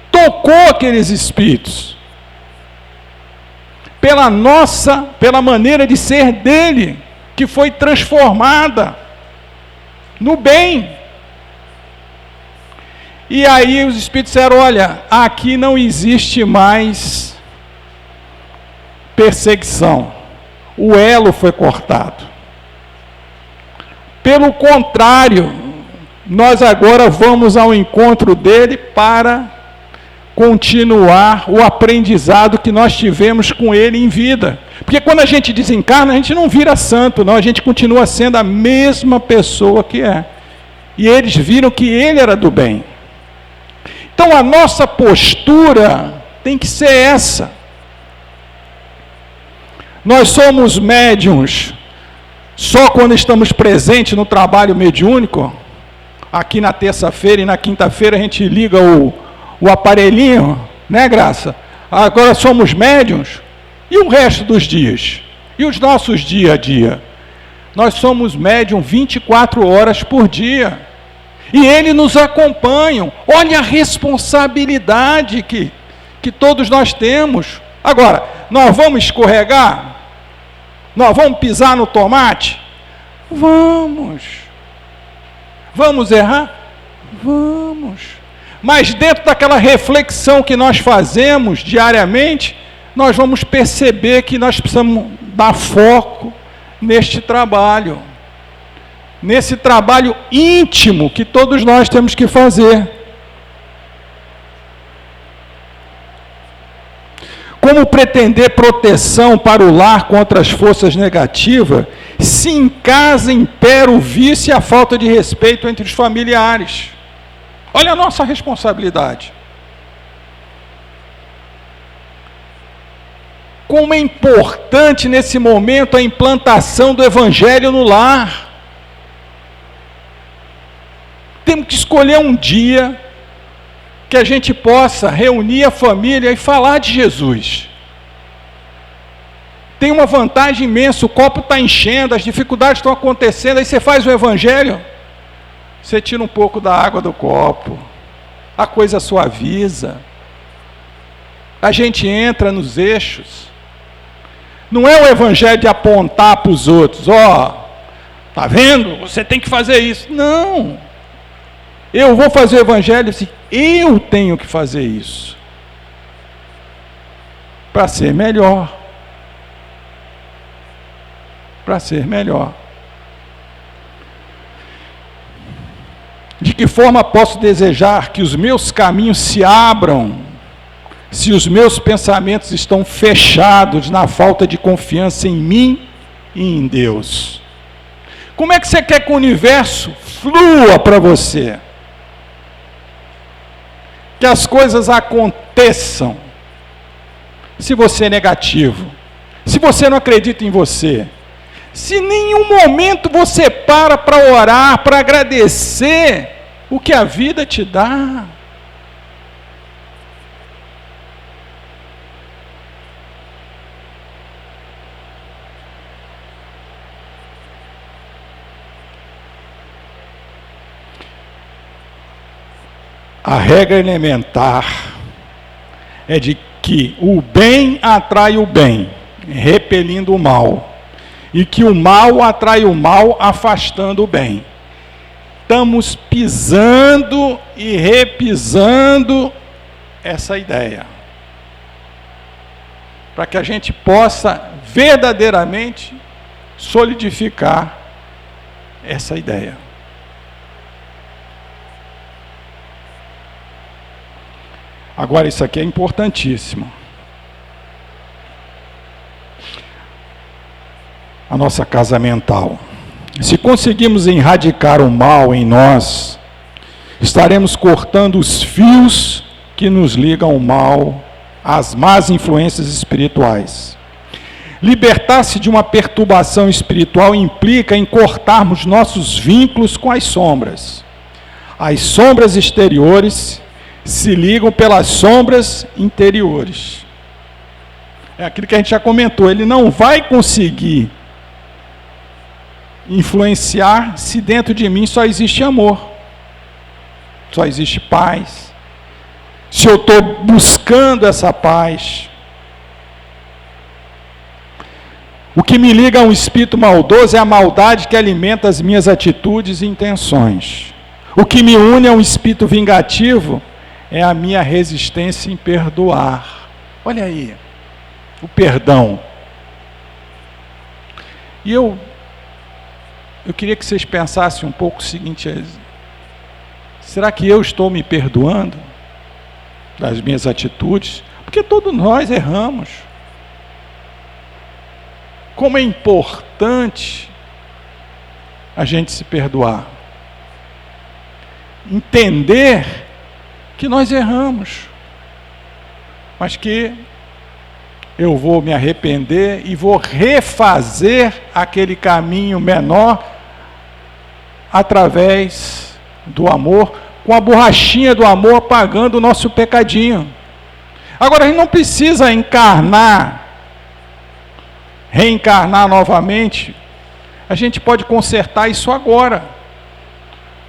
tocou aqueles espíritos. Pela maneira de ser dele, que foi transformada no bem. E aí os espíritos disseram, olha, aqui não existe mais perseguição. O elo foi cortado. Pelo contrário, nós agora vamos ao encontro dele para continuar o aprendizado que nós tivemos com ele em vida. Porque quando a gente desencarna, a gente não vira santo, não, a gente continua sendo a mesma pessoa que é. E eles viram que ele era do bem. Então a nossa postura tem que ser essa. Nós somos médiuns só quando estamos presentes no trabalho mediúnico. Aqui na terça-feira e na quinta-feira a gente liga o aparelhinho, né, Graça? Agora somos médiuns. E o resto dos dias? E os nossos dia a dia? Nós somos médium 24 horas por dia. E eles nos acompanham. Olha a responsabilidade que todos nós temos. Agora, nós vamos escorregar? Nós vamos pisar no tomate? Vamos. Vamos errar? Vamos. Mas dentro daquela reflexão que nós fazemos diariamente, nós vamos perceber que nós precisamos dar foco neste trabalho. Nesse trabalho íntimo que todos nós temos que fazer. Como pretender proteção para o lar contra as forças negativas, se em casa impera o vício e a falta de respeito entre os familiares? Olha a nossa responsabilidade. Como é importante nesse momento a implantação do Evangelho no lar. Temos que escolher um dia que a gente possa reunir a família e falar de Jesus. Tem uma vantagem imensa, o copo está enchendo, as dificuldades estão acontecendo, aí você faz o Evangelho, você tira um pouco da água do copo, a coisa suaviza, a gente entra nos eixos. Não é o Evangelho de apontar para os outros, tá vendo? Você tem que fazer isso. Não. Eu vou fazer o Evangelho assim, eu tenho que fazer isso. Para ser melhor. Para ser melhor. De que forma posso desejar que os meus caminhos se abram, se os meus pensamentos estão fechados na falta de confiança em mim e em Deus? Como é que você quer que o universo flua para você? Que as coisas aconteçam, se você é negativo, se você não acredita em você, se em nenhum momento você para orar, para agradecer o que a vida te dá. A regra elementar é de que o bem atrai o bem, repelindo o mal, e que o mal atrai o mal, afastando o bem. Estamos pisando e repisando essa ideia, para que a gente possa verdadeiramente solidificar essa ideia. Agora, isso aqui é importantíssimo. A nossa casa mental. Se conseguimos erradicar o mal em nós, estaremos cortando os fios que nos ligam ao mal, às más influências espirituais. Libertar-se de uma perturbação espiritual implica em cortarmos nossos vínculos com as sombras. As sombras exteriores se ligam pelas sombras interiores. É aquilo que a gente já comentou, ele não vai conseguir influenciar se dentro de mim só existe amor, só existe paz, se eu estou buscando essa paz. O que me liga a um espírito maldoso é a maldade que alimenta as minhas atitudes e intenções. O que me une a um espírito vingativo é a minha resistência em perdoar. Olha aí, o perdão. E eu queria que vocês pensassem um pouco o seguinte: será que eu estou me perdoando das minhas atitudes? Porque todos nós erramos. Como é importante a gente se perdoar. Entender que nós erramos, mas que eu vou me arrepender e vou refazer aquele caminho menor através do amor, com a borrachinha do amor apagando o nosso pecadinho. Agora, a gente não precisa reencarnar novamente. A gente pode consertar isso agora.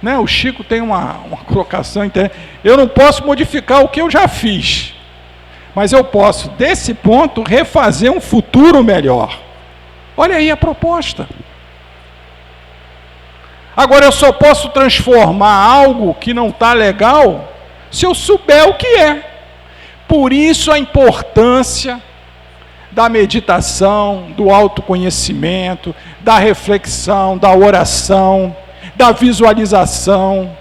Né? O Chico tem uma colocação interessante. Eu não posso modificar o que eu já fiz, mas eu posso, desse ponto, refazer um futuro melhor. Olha aí a proposta. Agora, eu só posso transformar algo que não está legal se eu souber o que é. Por isso a importância da meditação, do autoconhecimento, da reflexão, da oração, da visualização,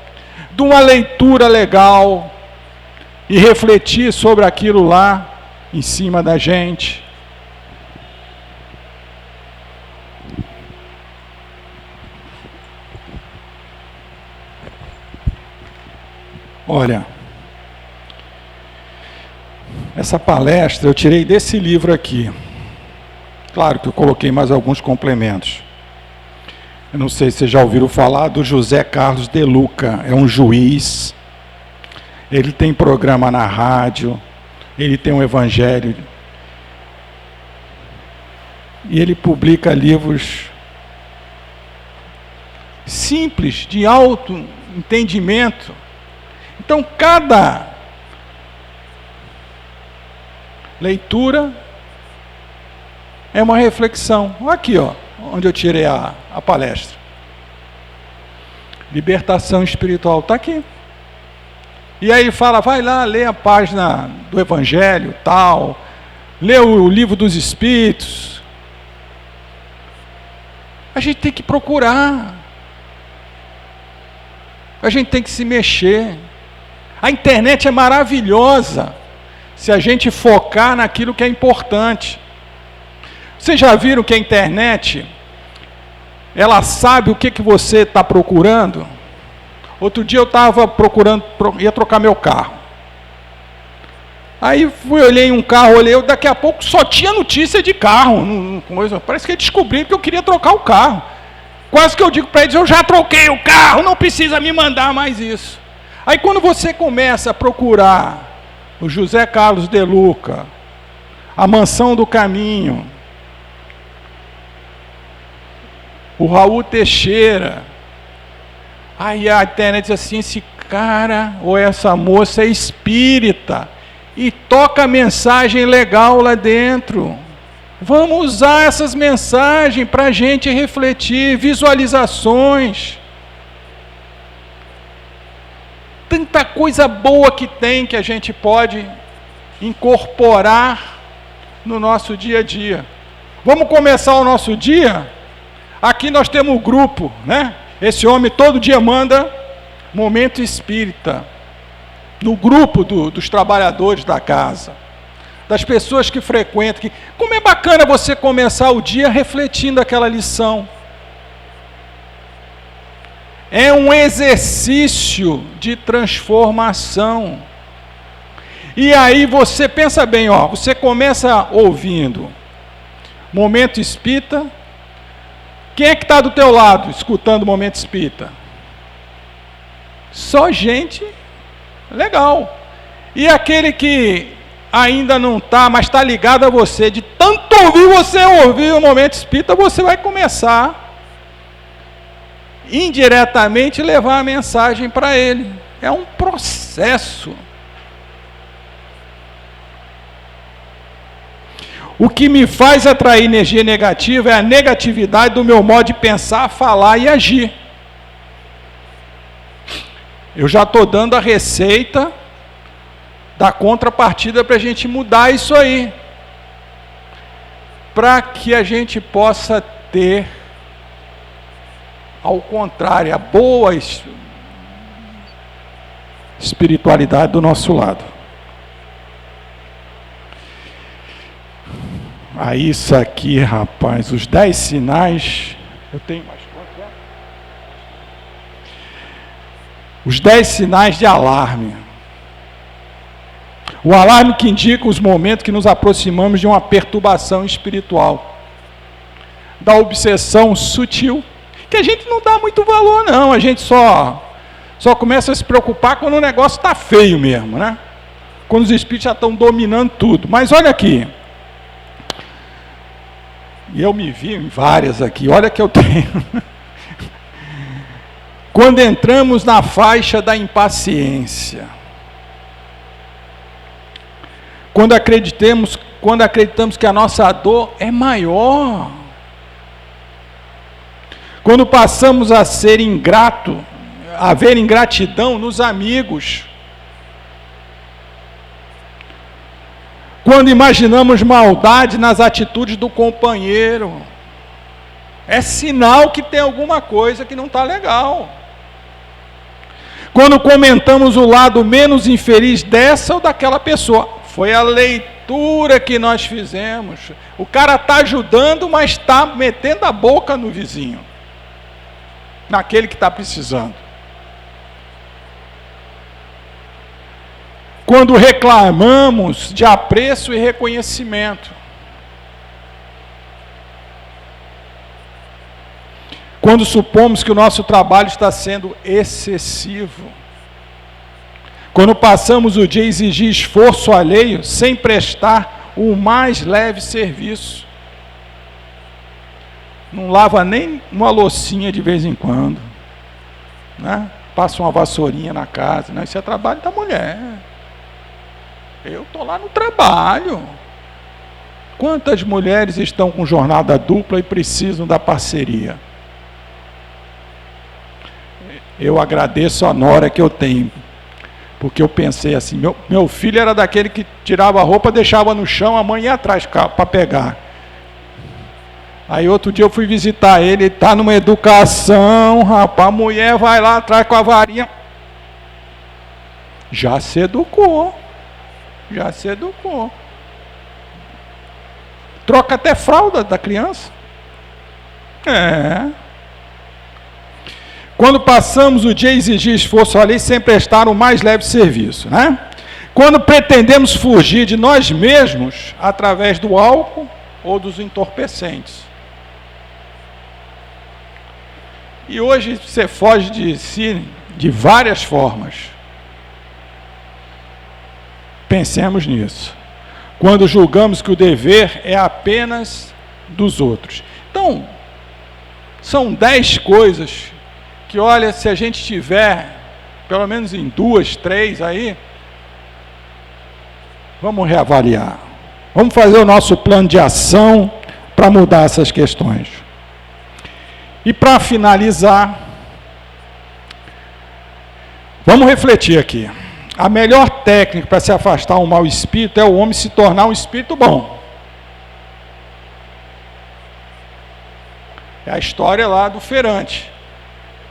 de uma leitura legal e refletir sobre aquilo lá, em cima da gente. Olha, essa palestra eu tirei desse livro aqui. Claro que eu coloquei mais alguns complementos. Eu não sei se vocês já ouviram falar do José Carlos de Luca. É um juiz. Ele tem programa na rádio. Ele tem um evangelho. E ele publica livros simples, de alto entendimento. Então, cada leitura é uma reflexão. Aqui, ó, onde eu tirei a palestra. Libertação espiritual, está aqui. E aí ele fala, vai lá, lê a página do Evangelho, tal, lê o livro dos Espíritos. A gente tem que procurar. A gente tem que se mexer. A internet é maravilhosa se a gente focar naquilo que é importante. Vocês já viram que a internet, ela sabe o que você está procurando? Outro dia eu estava procurando, ia trocar meu carro. Aí olhei um carro, daqui a pouco só tinha notícia de carro. Parece que eles descobriram que eu queria trocar o carro. Quase que eu digo para eles, eu já troquei o carro, não precisa me mandar mais isso. Aí quando você começa a procurar o José Carlos de Luca, a Mansão do Caminho, o Raul Teixeira, aí a internet diz assim, esse cara ou essa moça é espírita e toca mensagem legal lá dentro. Vamos usar essas mensagens para a gente refletir, visualizações. Tanta coisa boa que tem que a gente pode incorporar no nosso dia a dia. Vamos começar o nosso dia? Aqui nós temos um grupo, né? Esse homem todo dia manda momento espírita. No grupo dos trabalhadores da casa. Das pessoas que frequentam. Como é bacana você começar o dia refletindo aquela lição. É um exercício de transformação. E aí você pensa bem, ó, você começa ouvindo momento espírita. Quem é que está do teu lado escutando o momento espírita? Só gente legal. E aquele que ainda não está, mas está ligado a você, de tanto ouvir o momento espírita, você vai começar indiretamente levar a mensagem para ele. É um processo. O que me faz atrair energia negativa é a negatividade do meu modo de pensar, falar e agir. Eu já estou dando a receita da contrapartida para a gente mudar isso aí. Para que a gente possa ter, ao contrário, a boa espiritualidade do nosso lado. Aí isso aqui, rapaz, os 10 sinais, eu tenho mais quanto é? Os 10 sinais de alarme. O alarme que indica os momentos que nos aproximamos de uma perturbação espiritual. Da obsessão sutil, que a gente não dá muito valor não, a gente só começa a se preocupar quando o negócio está feio mesmo, né? Quando os espíritos já estão dominando tudo. Mas olha aqui, e eu me vi em várias aqui, olha que eu tenho. Quando entramos na faixa da impaciência, quando acreditamos que a nossa dor é maior, quando passamos a ser ingrato, a ver ingratidão nos amigos, quando imaginamos maldade nas atitudes do companheiro, é sinal que tem alguma coisa que não está legal. Quando comentamos o lado menos infeliz dessa ou daquela pessoa, foi a leitura aventura que nós fizemos. O cara está ajudando, mas está metendo a boca no vizinho, naquele que está precisando. Quando reclamamos de apreço e reconhecimento. Quando supomos que o nosso trabalho está sendo excessivo. Quando passamos o dia a exigir esforço alheio sem prestar o mais leve serviço. Não lava nem uma loucinha de vez em quando, né? Passa uma vassourinha na casa. Não, isso é trabalho da mulher. Eu estou lá no trabalho. Quantas mulheres estão com jornada dupla e precisam da parceria? Eu agradeço a nora que eu tenho, porque eu pensei assim, meu filho era daquele que tirava a roupa, deixava no chão, a mãe ia atrás para pegar. Aí outro dia eu fui visitar ele está numa educação, rapaz, a mulher vai lá atrás com a varinha. Já se educou. Troca até fralda da criança. Quando passamos o dia a exigir esforço ali sem prestar o mais leve serviço, né? Quando pretendemos fugir de nós mesmos através do álcool ou dos entorpecentes. E hoje você foge de si de várias formas. Pensemos nisso. Quando julgamos que o dever é apenas dos outros. Então, são 10 coisas que, olha, se a gente tiver, pelo menos em 2, 3 aí, vamos reavaliar. Vamos fazer o nosso plano de ação para mudar essas questões. E para finalizar, vamos refletir aqui. A melhor técnica para se afastar um mau espírito é o homem se tornar um espírito bom. É a história lá do feirante.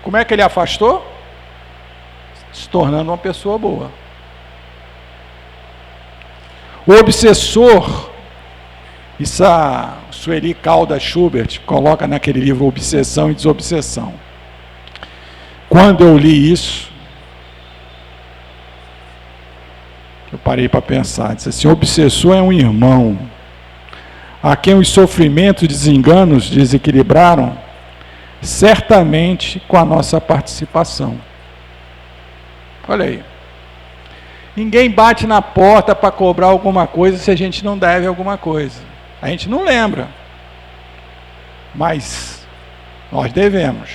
Como é que ele afastou? Se tornando uma pessoa boa. O obsessor, isso a Sueli Caldas Schubert coloca naquele livro Obsessão e Desobsessão. Quando eu li isso, eu parei para pensar, disse assim, o obsessor é um irmão, a quem os sofrimentos e desenganos desequilibraram, certamente com a nossa participação. Olha aí. Ninguém bate na porta para cobrar alguma coisa se a gente não deve alguma coisa. A gente não lembra. Mas nós devemos.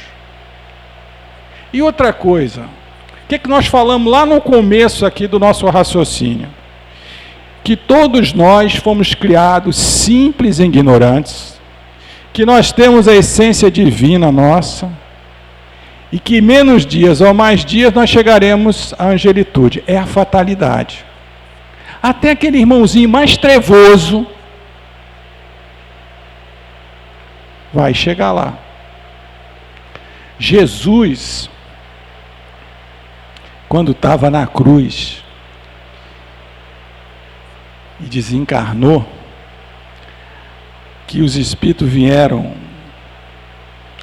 E outra coisa, o que nós falamos lá no começo aqui do nosso raciocínio? Que todos nós fomos criados simples e ignorantes, que nós temos a essência divina nossa, e que menos dias ou mais dias nós chegaremos à angelitude. É a fatalidade. Até aquele irmãozinho mais trevoso vai chegar lá. Jesus, quando estava na cruz e desencarnou, que os espíritos vieram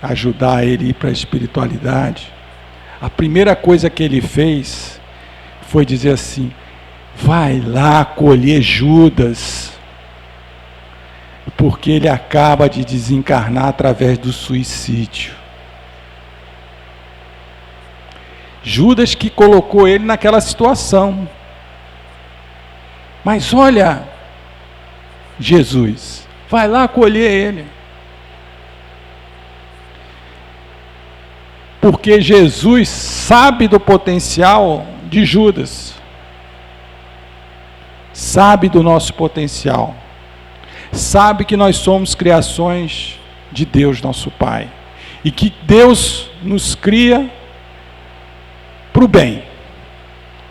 ajudar ele a ir para a espiritualidade, a primeira coisa que ele fez foi dizer assim, vai lá acolher Judas, porque ele acaba de desencarnar através do suicídio. Judas que colocou ele naquela situação. Mas olha, Jesus, vai lá acolher ele. Porque Jesus sabe do potencial de Judas. Sabe do nosso potencial. Sabe que nós somos criações de Deus, nosso Pai. E que Deus nos cria para o bem.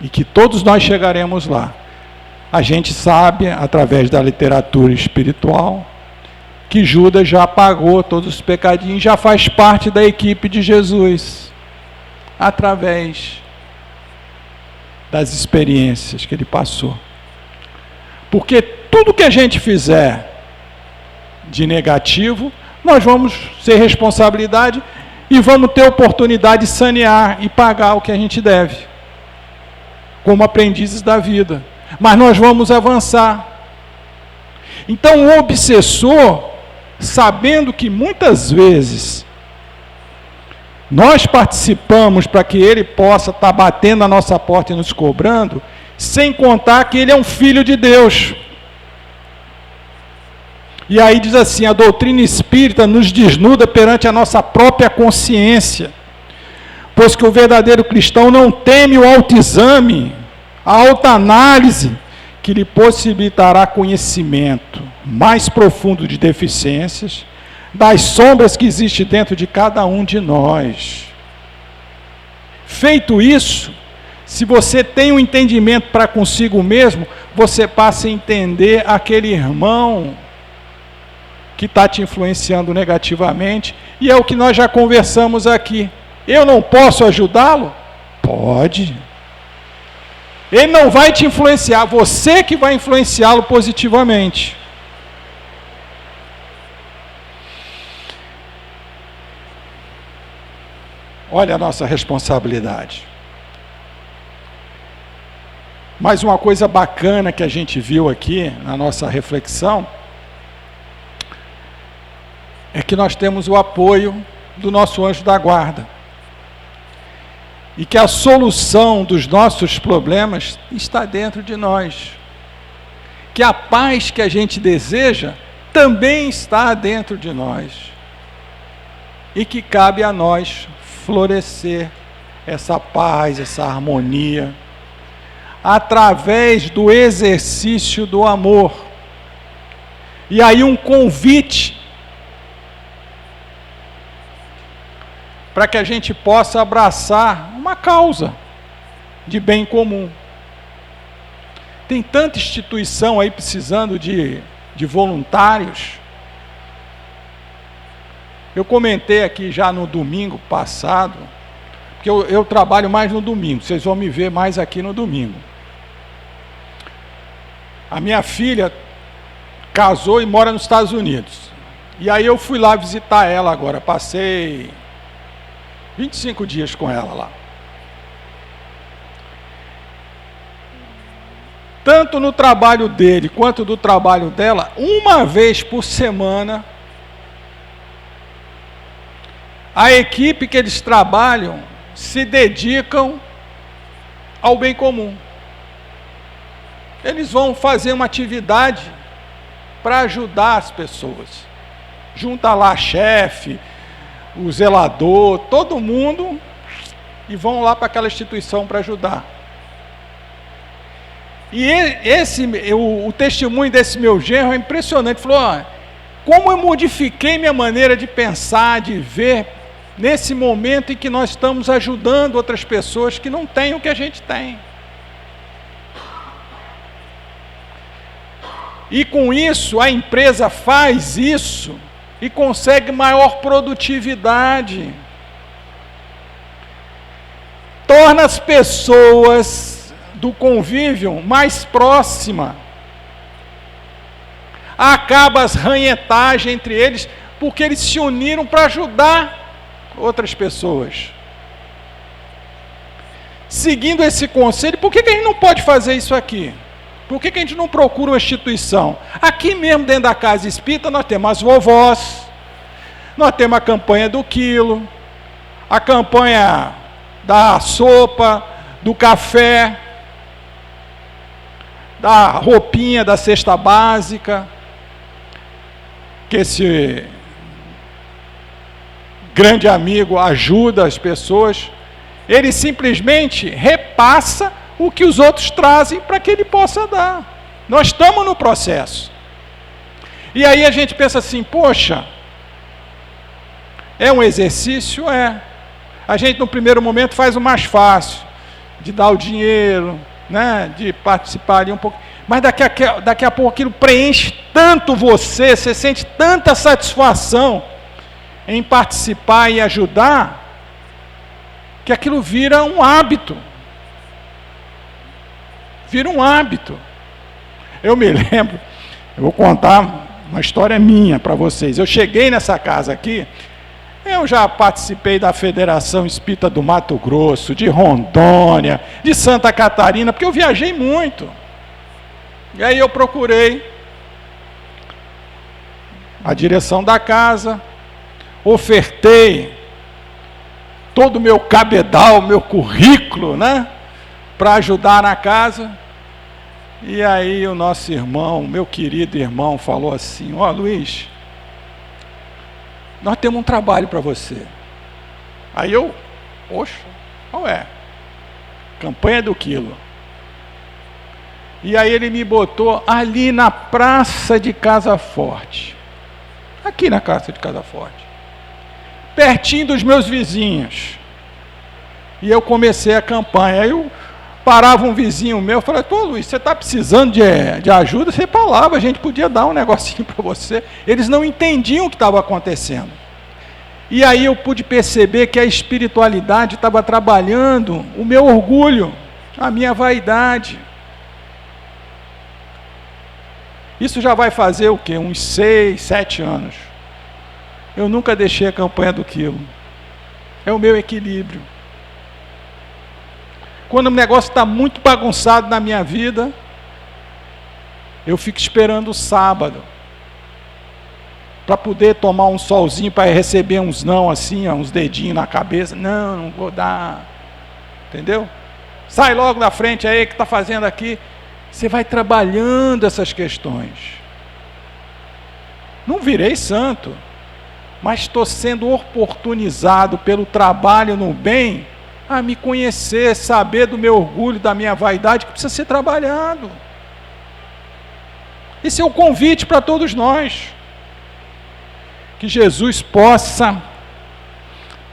E que todos nós chegaremos lá. A gente sabe, através da literatura espiritual, que Judas já pagou todos os pecadinhos, já faz parte da equipe de Jesus, através das experiências que ele passou. Porque tudo que a gente fizer de negativo, nós vamos ter responsabilidade e vamos ter oportunidade de sanear e pagar o que a gente deve, como aprendizes da vida. Mas nós vamos avançar. Então o obsessor, sabendo que muitas vezes nós participamos para que ele possa estar batendo na nossa porta e nos cobrando, sem contar que ele é um filho de Deus. E aí diz assim, a doutrina espírita nos desnuda perante a nossa própria consciência, pois que o verdadeiro cristão não teme o autoexame, a autoanálise, que lhe possibilitará conhecimento mais profundo de deficiências, das sombras que existem dentro de cada um de nós. Feito isso, se você tem um entendimento para consigo mesmo, você passa a entender aquele irmão que está te influenciando negativamente, e é o que nós já conversamos aqui. Eu não posso ajudá-lo? Pode. Ele não vai te influenciar, você que vai influenciá-lo positivamente. Olha a nossa responsabilidade. Mais uma coisa bacana que a gente viu aqui na nossa reflexão é que nós temos o apoio do nosso anjo da guarda. E que a solução dos nossos problemas está dentro de nós. Que a paz que a gente deseja também está dentro de nós. E que cabe a nós florescer essa paz, essa harmonia, através do exercício do amor. E aí um convite para que a gente possa abraçar uma causa de bem comum. Tem tanta instituição aí precisando de voluntários. Eu comentei aqui já no domingo passado, porque eu trabalho mais no domingo, vocês vão me ver mais aqui no domingo. A minha filha casou e mora nos Estados Unidos. E aí eu fui lá visitar ela agora, passei 25 dias com ela lá. Tanto no trabalho dele quanto do trabalho dela, uma vez por semana, a equipe que eles trabalham se dedicam ao bem comum. Eles vão fazer uma atividade para ajudar as pessoas. Junta lá a chefe, o zelador, todo mundo, e vão lá para aquela instituição para ajudar. E o testemunho desse meu genro é impressionante. Falou, como eu modifiquei minha maneira de pensar, de ver, nesse momento em que nós estamos ajudando outras pessoas que não têm o que a gente tem. E com isso, a empresa faz isso e consegue maior produtividade. Torna as pessoas do convívio mais próximas. Acaba as ranhetagens entre eles, porque eles se uniram para ajudar outras pessoas. Seguindo esse conselho, por que a gente não pode fazer isso aqui? Por que a gente não procura uma instituição? Aqui mesmo dentro da Casa Espírita nós temos as vovós, nós temos a campanha do quilo, a campanha da sopa, do café, da roupinha da cesta básica, que esse grande amigo ajuda as pessoas. Ele simplesmente repassa o que os outros trazem para que ele possa dar. Nós estamos no processo. E aí a gente pensa assim, poxa, é um exercício? É. A gente no primeiro momento faz o mais fácil, de dar o dinheiro, né, de participar ali um pouco. Mas daqui a pouco aquilo preenche tanto você sente tanta satisfação em participar e ajudar, que aquilo vira um hábito. Vira um hábito. Eu me lembro, Eu vou contar uma história minha para vocês. Eu cheguei nessa casa aqui, eu já participei da Federação Espírita do Mato Grosso, de Rondônia, de Santa Catarina, porque eu viajei muito. E aí eu procurei a direção da casa, ofertei todo o meu cabedal, meu currículo, né, para ajudar na casa. E aí o nosso irmão, meu querido irmão, falou assim: ó, Luiz, nós temos um trabalho para você. Aí eu, poxa, qual é? Campanha do Quilo. E aí ele me botou ali na Praça de Casa Forte. Aqui na Praça de Casa Forte. Pertinho dos meus vizinhos. E eu comecei a campanha. Aí eu parava um vizinho meu, falei: pô, Luiz, você está precisando de ajuda? Você falava, a gente podia dar um negocinho para você. Eles não entendiam o que estava acontecendo. E aí eu pude perceber que a espiritualidade estava trabalhando o meu orgulho, a minha vaidade. Isso já vai fazer o quê? Uns 6, 7 anos. Eu nunca deixei a campanha do Quilo. É o meu equilíbrio. Quando o negócio está muito bagunçado na minha vida, eu fico esperando o sábado para poder tomar um solzinho, para receber uns não assim, uns dedinhos na cabeça. Não, não vou dar. Entendeu? Sai logo da frente aí, que está fazendo aqui. Você vai trabalhando essas questões. Não virei santo, mas estou sendo oportunizado pelo trabalho no bem a me conhecer, saber do meu orgulho, da minha vaidade, que precisa ser trabalhado. Esse é o convite para todos nós. Que Jesus possa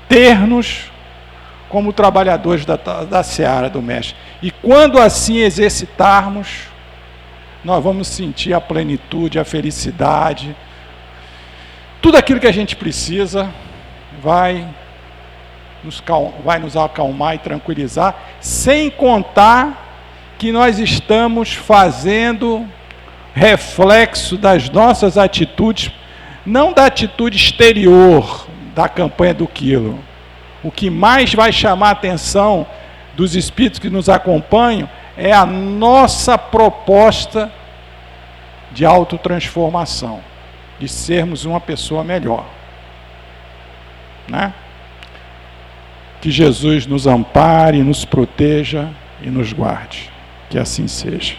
ter-nos como trabalhadores da seara do Mestre. E quando assim exercitarmos, nós vamos sentir a plenitude, a felicidade, tudo aquilo que a gente precisa vai nos acalmar e tranquilizar, sem contar que nós estamos fazendo reflexo das nossas atitudes, não da atitude exterior da campanha do Quilo. O que mais vai chamar a atenção dos espíritos que nos acompanham é a nossa proposta de autotransformação, de sermos uma pessoa melhor, né? Que Jesus nos ampare, nos proteja e nos guarde. Que assim seja.